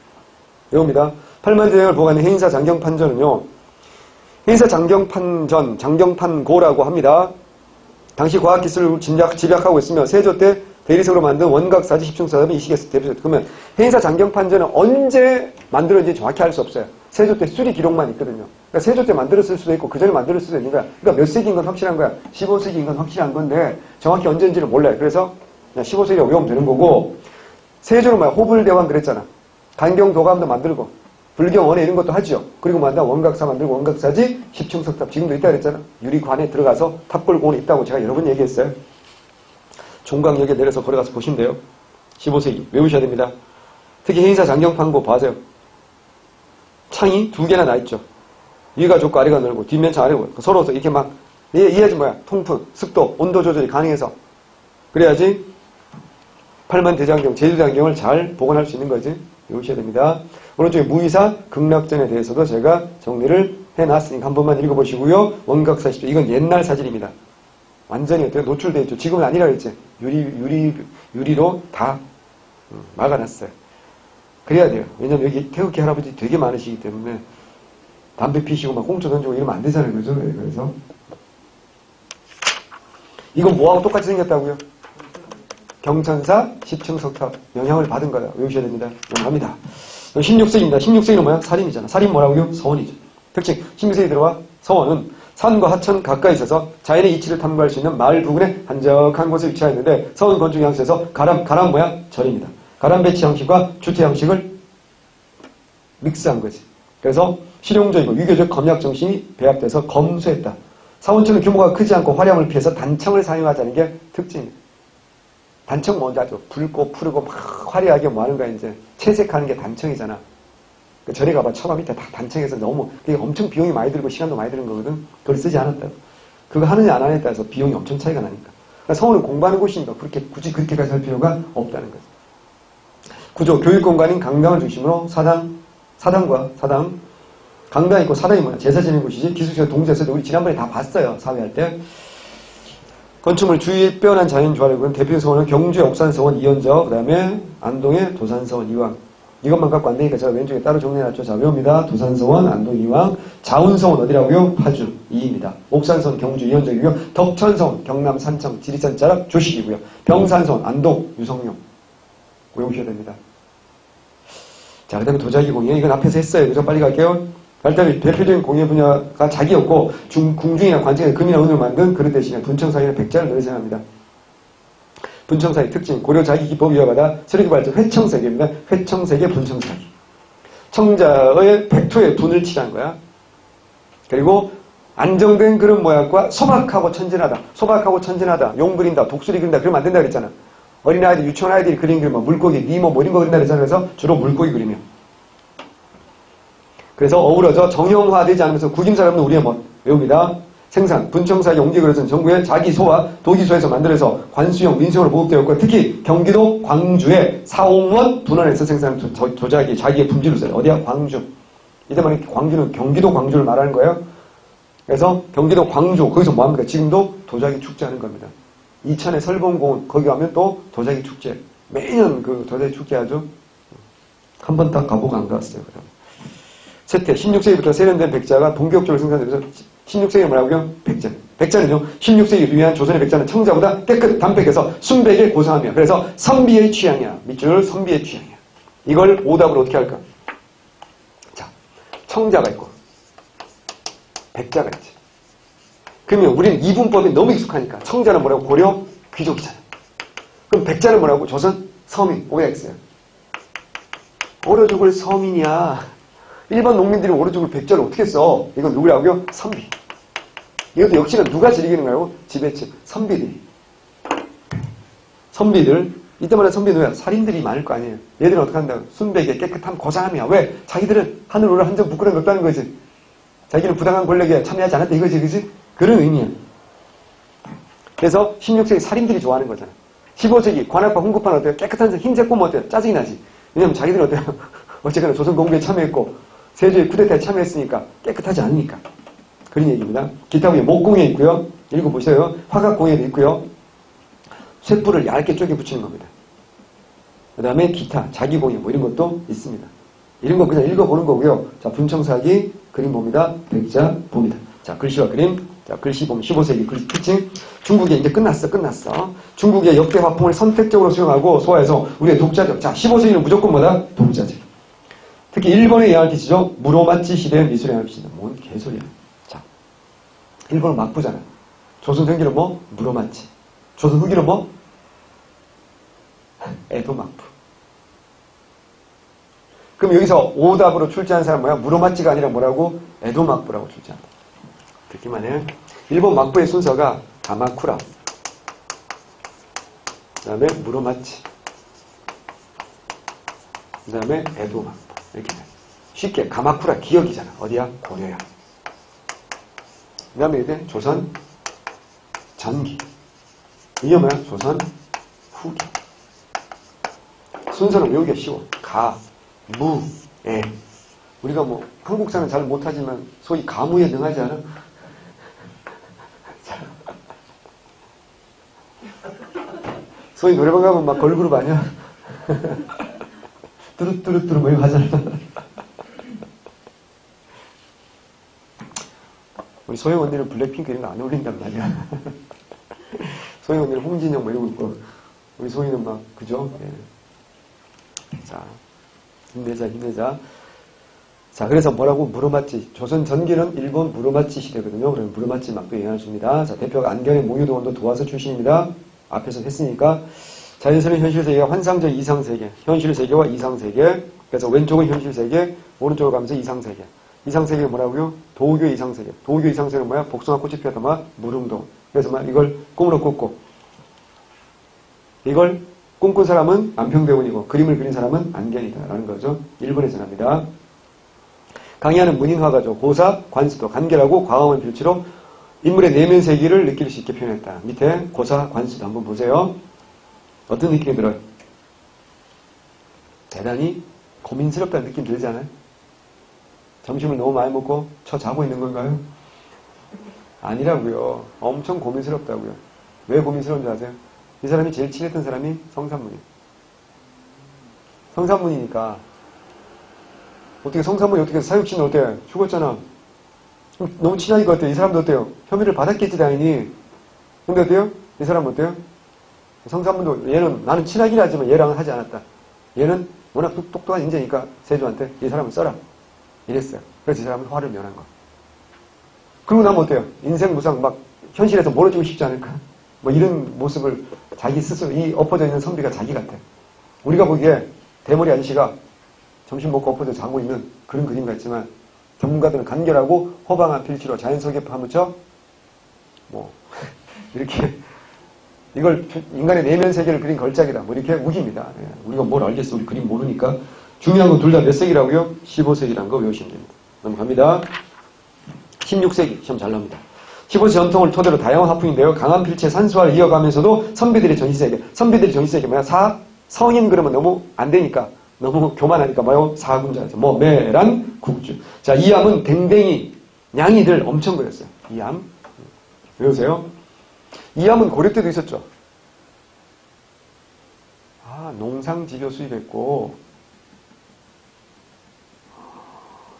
외웁니다. 팔만대장을 보관한 해인사 장경판전은요. 해인사 장경판전 장경판고라고 합니다. 당시 과학기술을 집약하고 있으며 세조 때 대리석으로 만든 원각사지 십중사답이 이 시기에서 대표적이다. 그러면 해인사 장경판전은 언제 만들어진지 정확히 알 수 없어요. 세조 때 수리 기록만 있거든요. 그러니까 세조 때 만들었을 수도 있고 그 전에 만들었을 수도 있는 거야. 그러니까 몇 세기인 건 확실한 거야. 15세기인 건 확실한 건데 정확히 언제인지는 몰라요. 그래서 그냥 15세기가 외우면 되는 거고 세조는 뭐야? 호불대왕 그랬잖아. 간경도감도 만들고 불경원에 이런 것도 하죠. 그리고 뭐한다? 원각사 만들고 원각사지 십중석탑 지금도 있다 그랬잖아. 유리관에 들어가서 탑골공원에 있다고 제가 여러 번 얘기했어요. 종강역에 내려서 걸어가서 보시면 돼요. 15세기 외우셔야 됩니다. 특히 해인사 장경판고 봐세요. 창이 두 개나 나 있죠. 위가 좁고 아래가 넓고 뒷면 창 아래고 서로 이렇게 막 이해하지 뭐야. 통풍, 습도, 온도 조절이 가능해서 그래야지 팔만대장경, 제주장경을 잘 복원할 수 있는 거지. 외우셔야 됩니다. 오른쪽에 무의사 극락전에 대해서도 제가 정리를 해놨으니까 한 번만 읽어보시고요. 원각사십도 이건 옛날 사진입니다. 완전히 어때요? 노출되어 있죠. 지금은 아니라 그랬지. 유리로 다 막아놨어요. 그래야 돼요. 왜냐면 여기 태극기 할아버지 되게 많으시기 때문에 담배 피시고 막 꽁초 던지고 이러면 안 되잖아요. 그죠? 그래서 이건 뭐하고 똑같이 생겼다고요? 경천사 10층 석탑 영향을 받은 거다. 외우셔야 됩니다. 넘어갑니다. 16세기입니다. 16세기는 뭐야? 살인이잖아. 살인 뭐라고요? 서원이죠. 특징 16세기 들어와 서원은 산과 하천 가까이 있어서 자연의 이치를 탐구할 수 있는 마을 부근에 한적한 곳에 위치하였는데 서원 건축 양식에서 가람 뭐야? 절입니다. 가람 배치 형식과 주택 형식을 믹스한 거지. 그래서 실용적이고 유교적 검약 정신이 배합돼서 검소했다. 사원촌은 규모가 크지 않고 화려함을 피해서 단청을 사용하자는 게 특징입니다. 단청 뭔지 알죠? 붉고 푸르고 막 화려하게 뭐 하는 거야, 이제. 채색하는 게 단청이잖아. 그 절에 가봐. 처마 밑에 다 단청해서 너무, 그게 엄청 비용이 많이 들고 시간도 많이 드는 거거든. 그걸 쓰지 않았다고. 그거 하느냐 안 하느냐에 따라서 비용이 엄청 차이가 나니까. 그러니까 서울은 공부하는 곳이니까 굳이 그렇게까지 할 필요가 없다는 거죠. 구조, 교육 공간인 강당을 중심으로 사당과 강당이 있고 사당이 뭐야? 제사 지내는 곳이지. 기술시간 동지에서 우리 지난번에 다 봤어요. 사회할 때. 건축물 주위에 빼어난 자연 조화력은 대표 서원은 경주의 옥산서원 이현저, 그 다음에 안동의 도산서원 이왕. 이것만 갖고 안 되니까 제가 왼쪽에 따로 정리해놨죠. 자, 외웁니다. 도산서원, 안동 이왕, 자운서원 어디라고요? 파주 2입니다. 옥산서원 경주 이현저이고요. 덕천서원 경남 산청 지리산 자락 조식이고요. 병산서원 안동 유성룡 외우셔야 됩니다. 자, 그 다음에 도자기 공예. 이건 앞에서 했어요. 그죠? 빨리 갈게요. 발달의 대표적인 공예 분야가 자기였고 궁중이나 관청에서 금이나 은으로 만든 그릇 대신에 분청사기나 백자를 늘 생각합니다. 분청사기 특징 고려 자기 기법 이어받아 세력이 발전 회청세계입니다. 회청세계 분청사기. 청자의 백토에 분을 칠한 거야. 그리고 안정된 그런 모양과 소박하고 천진하다. 소박하고 천진하다. 용 그린다. 독수리 그린다. 그러면 안 된다 그랬잖아. 어린아이들, 유치원 아이들이 그리면 물고기, 니모 뭐 이런 거 그린다 그랬잖아. 그래서 주로 물고기 그리며. 그래서 어우러져 정형화되지 않으면서 구김살 없는 우리의 멋 외웁니다. 생산, 분청사기 용기 그릇은 전국의 자기소와 도기소에서 만들어서 관수용, 민수용으로 보급되었고 특히 경기도 광주의 사홍원 분원에서 생산한 도자기, 자기의 품질로 써요. 어디야? 광주. 이제 말하는 광주는 경기도 광주를 말하는 거예요. 그래서 경기도 광주, 거기서 뭐 합니까? 지금도 도자기 축제하는 겁니다. 이천의 설봉공원, 거기 가면 또 도자기 축제. 매년 그 도자기 축제 하죠. 한 번 딱 가보고 안 갔어요. 그럼. 세태, 16세기부터 세련된 백자가 본격적으로 생산되면서 16세기 뭐라고요? 백자. 백자는요, 16세기 유의한 조선의 백자는 청자보다 깨끗, 담백해서 순백에 고상하며 그래서 선비의 취향이야. 밑줄 선비의 취향이야. 이걸 오답으로 어떻게 할까? 자, 청자가 있고 백자가 있지. 그러면 우리는 이분법이 너무 익숙하니까 청자는 뭐라고? 고려 귀족이잖아. 그럼 백자는 뭐라고? 조선 서민, OX야. 오려 죽을 서민이야. 일반 농민들이 오려 죽을 백자를 어떻게 써? 이건 누구라고요? 선비. 이것도 역시나 누가 즐기는 거라고? 지배층. 선비들이. 선비들. 이때 말하는 선비 누구야? 살인들이 많을 거 아니에요. 얘들은 어떻게 한다고? 순백에 깨끗함, 고상함이야. 왜? 자기들은 하늘으로 한 점 부끄러움 없다는 거지. 자기는 부당한 권력에 참여하지 않았다 이거지, 그지? 그런 의미야. 그래서 16세기 살인들이 좋아하는 거잖아. 15세기 관악파 홍급판 어때요? 깨끗한 흰색 보면 어때요? 짜증이 나지. 왜냐면 자기들은 어때요? 어쨌거나 조선 공부에 참여했고 세조의 쿠데타에 참여했으니까 깨끗하지 않으니까. 그런 얘기입니다. 기타 위에 목공예 있고요. 읽어보세요. 화각공예도 있고요. 쇳불을 얇게 쪼개 붙이는 겁니다. 그 다음에 기타, 자기공예 뭐 이런 것도 있습니다. 이런 거 그냥 읽어보는 거고요. 자, 분청사기 그림 봅니다. 백자 봅니다. 자, 글씨와 그림. 자, 글씨 보면 15세기 글씨 특징. 중국에 이제 끝났어. 중국의 역대 화풍을 선택적으로 수용하고 소화해서 우리의 독자적. 자, 15세기는 무조건 뭐다? 독자적. 특히 일본의 예알기시죠. 무로마치 시대의 미술의 예알기시다. 뭔 개소리야. 자, 일본은 막부잖아. 조선 전기는 뭐? 무로마치. 조선 후기는 뭐? 에도 막부. 그럼 여기서 오답으로 출제한 사람 뭐야? 무로마치가 아니라 뭐라고? 에도 막부라고 출제한다. 듣기만 해. 일본 막부의 순서가 가마쿠라. 그 다음에 무로마치. 그 다음에 에도 막부. 이렇게 쉽게 가마쿠라 기억이잖아. 어디야? 고려야. 그 다음에 이제 조선 전기. 이게 뭐야? 조선 후기. 순서는 외우기가 쉬워. 가, 무, 에. 우리가 뭐 한국사는 잘 못하지만 소위 가무에 능하지 않아? 소위 노래방 가면 막 걸그룹 아니야? 뚜루뚜루뚜루 뭐 이거 하잖아. 우리 소영 언니는 블랙핑크 이런 거 안 어울린단 말이야. 소영 언니는 홍진영 뭐 이러고 있고 우리 소희는 막 그죠? 예. 자, 힘내자. 자, 그래서 뭐라고? 무로마치. 조선 전기는 일본 무로마치 시대거든요. 그러면 무로마치 막도 영향을 줍니다. 자, 대표가 안경의 몽유도원도 도와서 출신입니다. 앞에서 했으니까. 자연스러운 현실 세계가 환상적 이상 세계. 현실 세계와 이상 세계. 그래서 왼쪽은 현실 세계, 오른쪽으로 가면서 이상 세계. 이상 세계가 뭐라고요? 도교 이상 세계. 도교 이상 세계는 뭐야? 복숭아 꽃이 피었다 막 무릉도. 그래서 막 이걸 꿈으로 꿨고. 이걸 꿈꾼 사람은 안평대원이고 그림을 그린 사람은 안견이다 라는 거죠. 일본에 전합니다. 강의하는 문인화가죠. 고사, 관수도 간결하고 과감한 필치로 인물의 내면 세계를 느낄 수 있게 표현했다. 밑에 고사, 관수도 한번 보세요. 어떤 느낌이 들어요? 대단히 고민스럽다는 느낌 들지 않아요? 점심을 너무 많이 먹고 자고 있는 건가요? 아니라고요. 엄청 고민스럽다고요. 왜 고민스러운지 아세요? 이 사람이 제일 친했던 사람이 성산문이에요. 성산문이니까 어떻게 성산문이 어떻게 사육신은 어때요? 죽었잖아. 너무 친하니까 어때요? 이 사람도 어때요? 혐의를 받았겠지 당연히. 근데 어때요? 이 사람은 어때요? 성산문도 얘는 나는 친하긴 하지만 얘랑은 하지 않았다. 얘는 워낙 똑똑한 인재니까 세조한테 이 사람을 써라. 이랬어요. 그래서 이 사람은 화를 면한 거. 그러고 나면 어때요? 인생 무상 막 현실에서 멀어지고 싶지 않을까? 뭐 이런 모습을 자기 스스로 이 엎어져 있는 선비가 자기 같아. 우리가 보기에 대머리 아저씨가 점심 먹고 엎어져 자고 있는 그런 그림 같지만 전문가들은 간결하고 호방한 필치로 자연 속에 파묻혀 뭐 이렇게 이걸 인간의 내면 세계를 그린 걸작이다. 뭐 이렇게 우깁니다. 예. 우리가 뭘 알겠어. 우리 그림 모르니까. 중요한 건 둘 다 몇 세기라고요? 15세기라는 거 외우시면 됩니다. 넘어갑니다. 16세기 시험 잘 나옵니다. 15세 전통을 토대로 다양한 화풍인데요. 강한 필체의 산수화를 이어가면서도 선비들의 전시세계. 선비들의 전시세계 뭐야? 성인 그러면 너무 안 되니까. 너무 교만하니까 뭐요? 사군자죠. 뭐 매란 국주. 자, 이암은 댕댕이 냥이들 엄청 그렸어요. 이암. 외우세요. 이암은 고려 때도 있었죠. 아, 농상지교 수입했고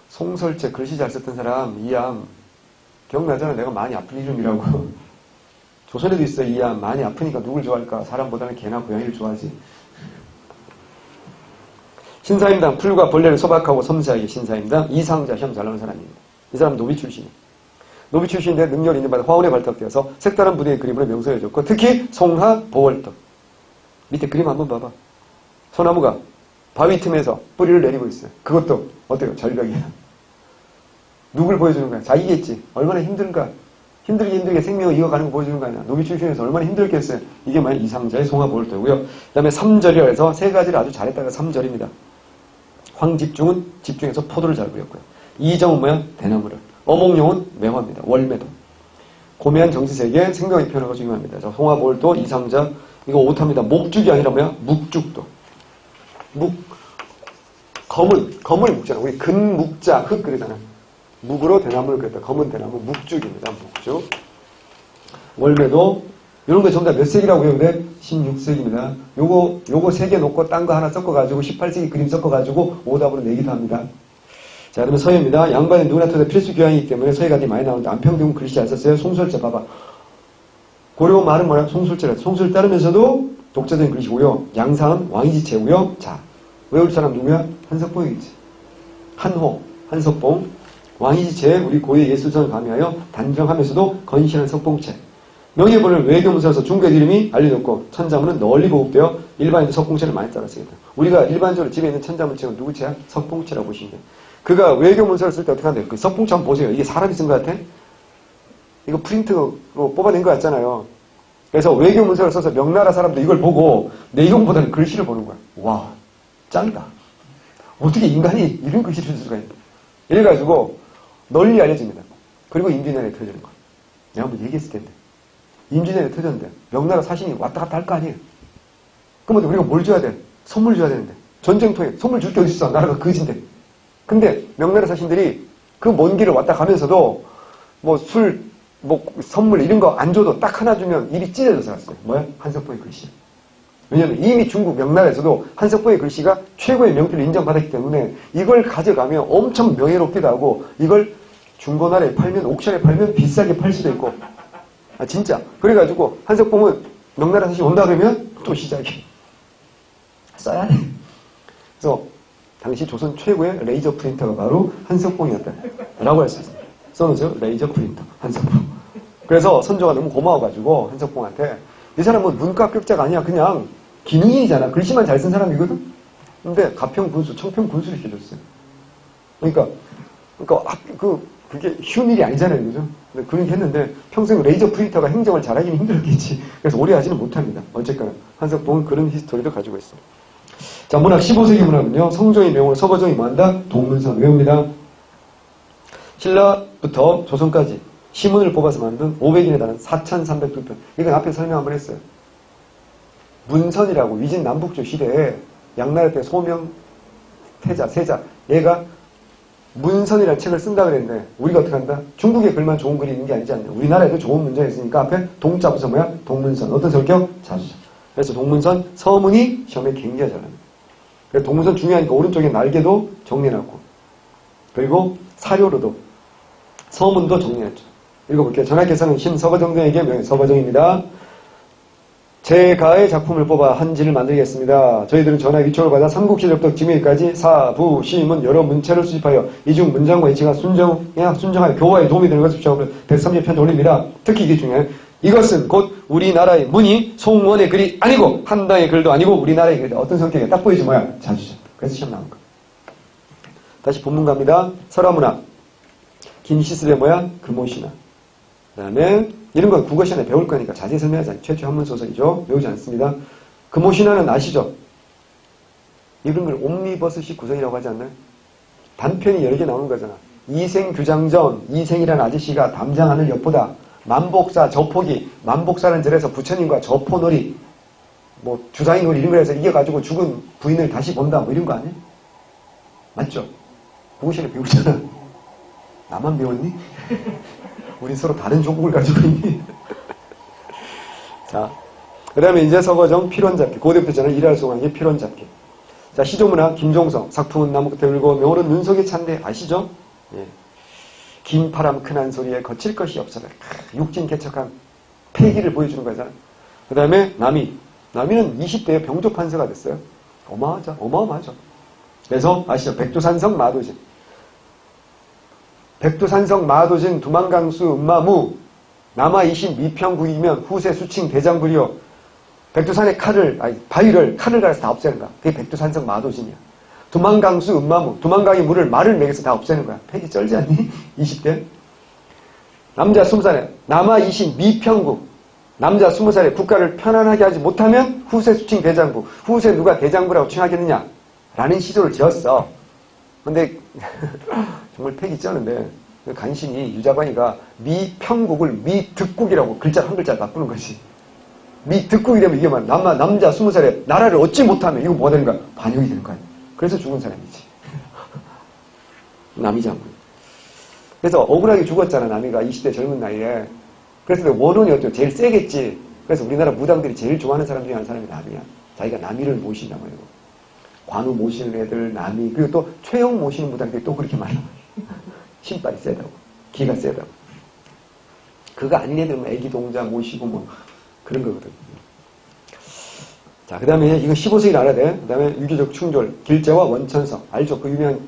송설제 글씨 잘 썼던 사람 이암 기억나잖아. 내가 많이 아픈 이름이라고. 조선에도 있어. 이암 많이 아프니까 누굴 좋아할까? 사람보다는 개나 고양이를 좋아하지. 신사임당 풀과 벌레를 소박하고 섬세하게 신사임당 이상자 시험 잘 나오는 사람입니다. 이 사람 노비 출신이에요. 노비 출신인데 능력 있는 바다 화원에 발탁되어서 색다른 부대의 그림으로 명성해줬고 특히 송하 보월떡 밑에 그림 한번 봐봐. 소나무가 바위 틈에서 뿌리를 내리고 있어요. 그것도 어때요? 절벽이야. 누굴 보여주는 거야? 자기겠지. 얼마나 힘든가. 힘들게 생명을 이어가는 거 보여주는 거 아니야. 노비 출신에서 얼마나 힘들겠어요. 이게 만약 이상자의 송하 보월떡이고요. 그 다음에 삼절이라 해서 세 가지를 아주 잘했다가 삼절입니다. 황집중은 집중해서 포도를 잘 그렸고요. 이정은 뭐야? 대나무를. 어몽룡은 매화입니다. 월매도. 고매한 정치세계 생명의 표현하고 중요합니다. 자, 송화볼도 이상자 이거 오탑니다. 목죽이 아니라 뭐야? 묵죽도. 검을 묵잖아. 우리 근묵자 흙 그러잖아. 묵으로 대나무를 그렸다. 검은 대나무 묵죽입니다. 묵죽. 월매도 이런 거 전부 다 몇 세기라고 해요? 근데 16세기입니다. 요거 3개 놓고 딴 거 하나 섞어가지고 18세기 그림 섞어가지고 오답으로 내기도 합니다. 자, 그러면 서예입니다. 양반은 누구나 터도 필수 교양이기 때문에 서예가들이 많이 나오는데 안평대군 글씨 잘 썼어요. 송설제 봐봐. 고려 말은 뭐야? 송술제라. 송술 따르면서도 독자적인 글씨고요. 양상은 왕이지체고요. 자, 외울 사람 누구야? 한석봉이겠지. 한호, 한석봉. 왕이지체 우리 고유의 예술성을 가미하여 단정하면서도 건실한 석봉체. 명예본을 외교문서에서 중국의 이름이 알려졌고 천자문은 널리 보급되어 일반인도 석봉체를 많이 따라 쓰겠다. 우리가 일반적으로 집에 있는 천자문체는 누구 체야? 석봉체라고 보시면 돼요. 그가 외교문서를 쓸 때 어떻게 한대요? 그 석봉체 한번 보세요. 이게 사람이 쓴 것 같아? 이거 프린트로 뽑아낸 것 같잖아요. 그래서 외교문서를 써서 명나라 사람도 이걸 보고 내용보다는 글씨를 보는 거야. 와, 짱이다. 어떻게 인간이 이런 글씨를 쓸 수가 있나? 이래가지고 널리 알려집니다. 그리고 임진왜란이 터지는 거야. 내가 한번 얘기했을 텐데. 임진왜란이 터졌는데 명나라 사신이 왔다 갔다 할 거 아니에요. 그러면 우리가 뭘 줘야 돼? 선물 줘야 되는데. 전쟁터에 선물 줄 게 어디 있어? 나라가 거진데. 근데 명나라 사신들이 그 먼 길을 왔다 가면서도 뭐 술, 뭐 선물 이런 거 안 줘도 딱 하나 주면 입이 찢어져서 갔어요. 뭐야? 한석봉의 글씨. 왜냐하면 이미 중국 명나라에서도 한석봉의 글씨가 최고의 명필로 인정받았기 때문에 이걸 가져가면 엄청 명예롭기도 하고 이걸 중고나라에 팔면 옥션에 팔면 비싸게 팔 수도 있고 아 진짜 그래가지고 한석봉은 명나라 사신 온다 그러면 또 시작이 써야 돼. 그래서 당시 조선 최고의 레이저 프린터가 바로 한석봉이었다. 라고 할 수 있습니다. 써놓으세요. 레이저 프린터. 한석봉. 그래서 선조가 너무 고마워가지고 한석봉한테 이 사람은 문과 학자가 아니야. 그냥 기능인이잖아. 글씨만 잘 쓴 사람이거든. 근데 가평군수, 청평군수를 시켜줬어요. 그러니까 그게 쉬운 일이 아니잖아요. 그죠? 근데 그렇게 했는데 평생 레이저 프린터가 행정을 잘하기는 힘들었겠지. 그래서 오래 하지는 못합니다. 어쨌거나 한석봉은 그런 히스토리를 가지고 있어요. 자, 문학 15세기 문학은요. 성종의 명으로 서거정이 뭐한다? 동문선 외웁니다. 신라부터 조선까지 시문을 뽑아서 만든 500인에 달하는 4,302편. 이건 앞에 설명 한번 했어요. 문선이라고 위진 남북조 시대에 양나라 때 소명, 태자, 세자 얘가 문선이라는 책을 쓴다 그랬는데 우리가 어떻게 한다? 중국에 글만 좋은 글이 있는 게 아니지 않냐. 우리나라에도 좋은 문장이 있으니까 앞에 동자 붙여 뭐야? 동문선. 어떤 성격? 자주자. 그래서 동문선 서문이 시험에 굉장히 잘합니다. 그래서 동문선 중요하니까 오른쪽에 날개도 정리해놨고 그리고 사료로도 서문도 정리했죠. 읽어볼게요. 전하께서는 신서거정등에게 명예 서거정입니다. 제가의 작품을 뽑아 한지를 만들겠습니다. 저희들은 전하의 위촉을 받아 삼국시대부터 지금까지 사부, 시문 여러 문체를 수집하여 이중 문장과 이치가 순정하여 교화에 도움이 되는 것을 주장하며 130편 올립니다. 특히 이게 중요해요. 이것은 곧 우리나라의 문이 송원의 글이 아니고 한당의 글도 아니고 우리나라의 글이다. 어떤 성격이야? 딱 보이지 뭐야? 자주자. 그래서 시험 나온 거. 다시 본문 갑니다. 설화문학. 김시슬의 뭐야? 금오신화. 그 다음에 이런 건 국어 시간에 배울 거니까 자세히 설명하지 않아요. 최초 한문 소설이죠. 배우지 않습니다. 금오신화는 아시죠? 이런 걸 옴니버스식 구성이라고 하지 않나요? 단편이 여러 개 나오는 거잖아. 이생규장전, 이생이라는 아저씨가 담장하늘 엿보다 만복사, 저포기, 만복사라는 절에서 부처님과 저포놀이, 뭐 주사위놀이 이런 거 해서 이겨가지고 죽은 부인을 다시 본다 뭐 이런 거 아니에요? 맞죠? 국어 시간에 배우잖아. 나만 배웠니? 우리 서로 다른 종국을 가지고 있니? 자, 그 다음에 이제 서거정 필원잡기. 고대부터 저는 일할 소강의 필원잡기. 자, 시조문학 김종성. 작품은 나무 끝에 울고 명호는 눈 속에 찬데 아시죠? 예. 긴 파람 큰 한 소리에 거칠 것이 없어라. 육진 개척한 패기를 보여주는 거잖아. 그 다음에 남이. 남이는 20대에 병조판서가 됐어요. 어마어마하죠. 그래서 아시죠? 백두산성 마도진. 백두산성 마도진 두만강수 음마무 남아이신 미평국이면 후세 수칭 대장불이요. 백두산의 바위를 칼을 갈아서 다 없애는 거야. 그게 백두산성 마도진이야. 두만강수 음마무 두만강의 물을 말을 먹여서 다 없애는 거야. 패기 쩔지 않니? 20대. 남자 20살에 남아이신 미평국 남자 20살에 국가를 편안하게 하지 못하면 후세 수칭 대장부 후세 누가 대장부라고 칭하겠느냐 라는 시조를 지었어. 근데 정말 패기 쩌는데 간신히 유자관이가 미평국을 미득국이라고 글자 한 글자 바꾸는 거지. 미득국이 되면 이게 막 남자 20살에 나라를 얻지 못하면 이거 뭐가 되는 거야? 반역이 되는 거야. 그래서 죽은 사람이지. 남이 장군. 그래서 억울하게 죽었잖아. 남이가 20대 젊은 나이에. 그래서 원혼이 어때요? 제일 세겠지. 그래서 우리나라 무당들이 제일 좋아하는 사람 중에 한 사람이 남이야. 자기가 남이를 모신다고 해요. 관우 모시는 애들, 남이, 그리고 또 최영 모시는 무당들이 또 그렇게 많아. 신발이 세다고. 기가 세다고. 그거 아닌 애들은 애기 동자 모시고 뭐 그런 거거든. 자, 그 다음에 이거 15세기를 알아야 돼. 그 다음에 유교적 충돌, 길제와 원천성. 알죠? 그 유명한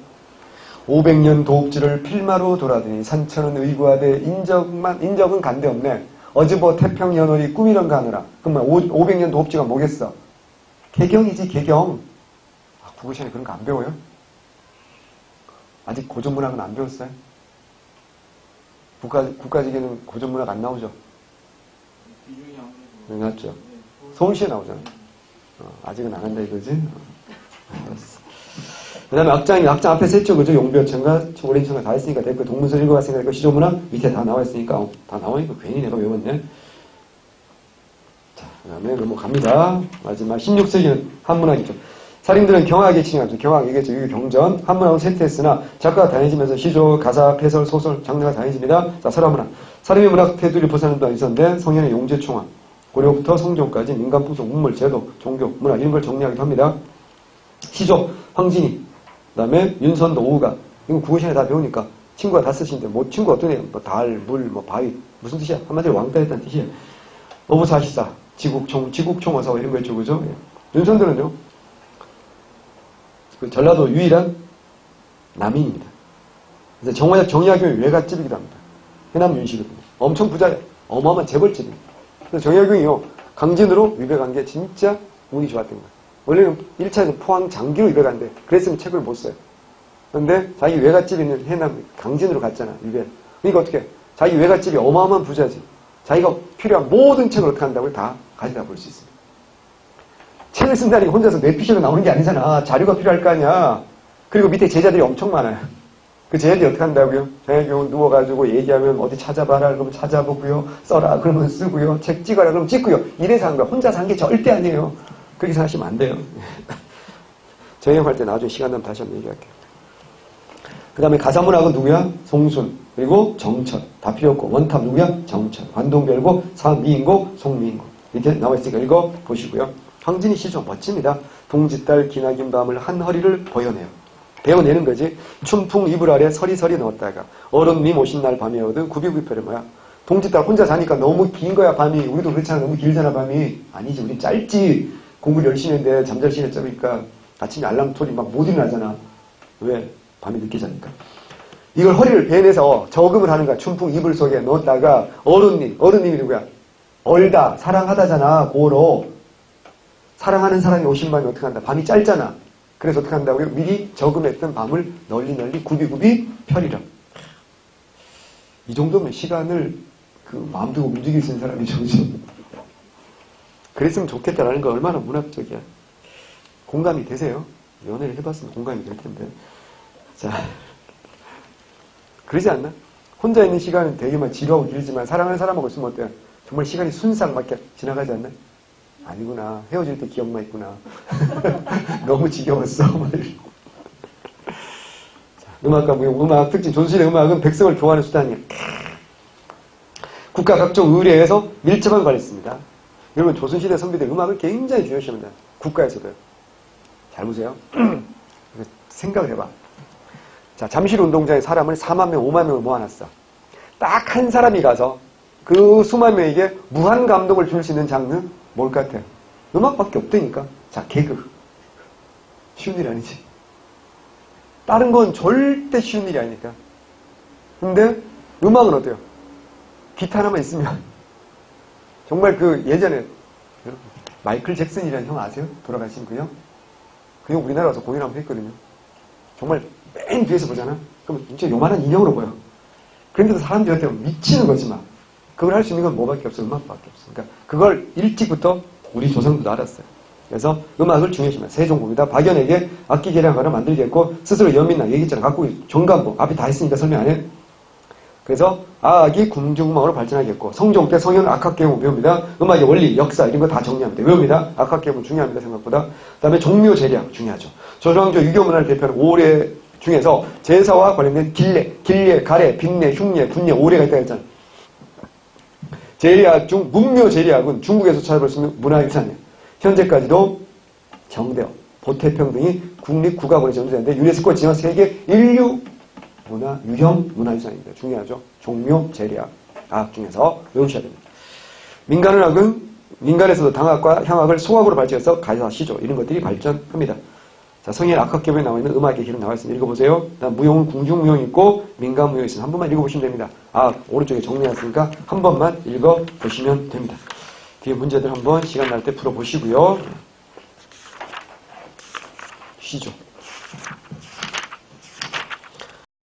500년 도읍지를 필마로 돌아다니 산천은 의구하되 인적은 간데 없네. 어즈버 태평연월이 꿈이런가 하느라. 그러면 500년 도읍지가 뭐겠어? 개경이지, 개경. 국어 시간에 그런 거 안 배워요? 아직 고전문학은 안 배웠어요? 국가직에는 고전문학 안 나오죠? 네, 나왔죠? 서울시에 나오잖아. 아직은 안 한다 이거지? 그 다음에 악장 앞에서 했죠, 그죠? 용비어천가, 오랜천가 다 했으니까 됐고, 동문서 읽어봤으니까 됐고, 시조문학 밑에 다 나와있으니까, 다 나와있고, 괜히 내가 외웠네. 자, 그 다음에 넘어갑니다. 마지막 16세기는 한문학이죠. 사림들은 경학에 칭하죠. 경학, 이겠죠. 이게 경전. 한문학을 세트했으나 작가가 다양해지면서 시조, 가사, 폐설, 소설, 장르가 다양해집니다. 자, 설화문학. 사림의 문학 테두리 부산도 있었는데 성현의 용제총학. 고려부터 성종까지 민간 풍속, 문물, 제도, 종교, 문화 이런 걸 정리하기도 합니다. 시조, 황진이. 그 다음에 윤선도, 오우가. 이거 국어 시간에 다 배우니까 친구가 다 쓰시는데 뭐 친구 어떤 애요? 뭐 달, 물, 뭐 바위. 무슨 뜻이야? 한마디로 왕따했다는 뜻이에요. 어부사시사, 지국총어사 이런 거 있죠. 그죠? 예. 윤선도는요. 그 전라도 유일한 남인입니다. 그래서 정약용이 외갓집이기도 합니다. 해남 윤씨거든요. 엄청 부자예요. 어마어마한 재벌집입니다. 그래서 정약용이요, 강진으로 유배간 게 진짜 운이 좋았던 거예요. 원래는 1차에서 포항 장기로 유배간데 그랬으면 책을 못 써요. 그런데 자기 외갓집이 있는 해남 강진으로 갔잖아, 유배. 그러니까 어떻게, 자기 외갓집이 어마어마한 부자지. 자기가 필요한 모든 책을 어떻게 한다고요? 다 가져다 볼 수 있습니다. 책을 쓴다니까 혼자서 뇌피셜로 나오는 게 아니잖아. 자료가 필요할 거 아니야. 그리고 밑에 제자들이 엄청 많아요. 그 제자들이 어떻게 한다고요? 정약용은 누워가지고 얘기하면 어디 찾아봐라 그러면 찾아보고요. 써라 그러면 쓰고요. 책 찍어라 그러면 찍고요. 이래서 한 거야. 혼자서 한 게 절대 아니에요. 그렇게 생각하시면 안 돼요. 정약용 때 나중에 시간 나면 다시 한번 얘기할게요. 그 다음에 가사문학은 누구야? 송순. 그리고 정철. 다 필요 없고. 원탑 누구야? 정철. 관동별고, 사미인고, 송미인고. 밑에 나와있으니까 읽어보시고요. 황진이 시조 멋집니다. 동짓달 기나긴 밤을 한 허리를 보여내요. 배워내는 거지. 춘풍 이불 아래 서리서리 넣었다가 어른 미 오신 날 밤에 얻은 구비구표를 뭐야? 동짓달 혼자 자니까 너무 긴 거야 밤이. 우리도 그렇잖아. 너무 길잖아 밤이. 아니지. 우린 짧지. 공부를 열심히 했는데 잠잘 시간에 잡으니까 아침에 알람 소리 막 못 일어나잖아. 왜? 밤이 늦게 자니까. 이걸 허리를 베내서 저금을 하는 거야. 춘풍 이불 속에 넣었다가 어른님이 누구야? 얼다 사랑하다잖아. 고로 사랑하는 사람이 오신 밤이 어떻게 한다? 밤이 짧잖아. 그래서 어떻게 한다고요? 미리 저금했던 밤을 널리 구비구비 펴리라. 이 정도면 시간을 그 마음 두고 움직일 수 있는 사람이죠. 그랬으면 좋겠다라는 거 얼마나 문학적이야. 공감이 되세요? 연애를 해봤으면 공감이 될 텐데. 자, 그러지 않나? 혼자 있는 시간은 되게 막 지루하고 길지만 사랑하는 사람하고 있으면 어때요? 정말 시간이 순삭 막 지나가지 않나? 아니구나. 헤어질 때 기억만 있구나. 너무 지겨웠어. 자, 음악과 무용, 음악 특징. 조선시대 음악은 백성을 교화하는 수단이에요. 국가 각종 의례에서 밀접한 관리했습니다. 여러분 조선시대 선비들 음악을 굉장히 중요시합니다. 국가에서도요. 잘 보세요. 생각을 해봐. 자, 잠실운동장에 사람을 4만 명, 5만 명을 모아놨어. 딱 한 사람이 가서 그 수만 명에게 무한 감동을 줄 수 있는 장르 뭘 같아요? 음악밖에 없다니까. 자, 개그. 쉬운 일이 아니지. 다른 건 절대 쉬운 일이 아니니까. 근데 음악은 어때요? 기타 하나만 있으면 정말 그 예전에 마이클 잭슨이라는 형 아세요? 돌아가신 그 형? 그 형 우리나라 와서 공연 한번 했거든요. 정말 맨 뒤에서 보잖아? 그럼 진짜 요만한 인형으로 보여. 그런데도 사람들한테 미치는 거지 막. 그걸 할 수 있는 건 뭐밖에 없어? 음악밖에 없어. 그러니까 그걸 일찍부터 우리 조상도 알았어요. 그래서 음악을 중요시합니다. 세종국이다. 박연에게 악기 계량가를 만들겠고 스스로 연민나 얘기했잖아. 갖고 정간보 앞에 다 했으니까 설명 안 해. 그래서 악이 궁중음악으로 발전하겠고 성종 때 성현 악학개혁을 배웁니다. 음악의 원리, 역사 이런 거 다 정리합니다. 외웁니다. 악학개혁은 중요합니다. 생각보다. 그 다음에 종묘제략 중요하죠. 조선왕조 유교문화를 대표하는 오례 중에서 제사와 관련된 길례, 가례, 빈례, 흉례, 분례, 오례가 있다고 했잖아요. 제리학 중 문묘제리학은 중국에서 찾아볼 수 있는 문화유산이에요. 현재까지도 정대업, 보태평 등이 국립국가권에 전수되는데 유네스코 지정 세계 인류 문화, 유형 문화유산입니다. 중요하죠. 종묘, 제리학, 악학 중에서 외우셔야 됩니다. 민간의학은 민간에서도 당학과 향학을 소학으로 발전해서 가사, 시조 이런 것들이 발전합니다. 자, 성인 악학개부에 나와 있는 음악의 길은 나와 있습니다. 읽어보세요. 다음 무용은 궁중무용 있고 민간무용 있습니다. 한 번만 읽어보시면 됩니다. 오른쪽에 정리했으니까 한 번만 읽어보시면 됩니다. 뒤에 문제들 한번 시간 날 때 풀어보시고요. 쉬죠.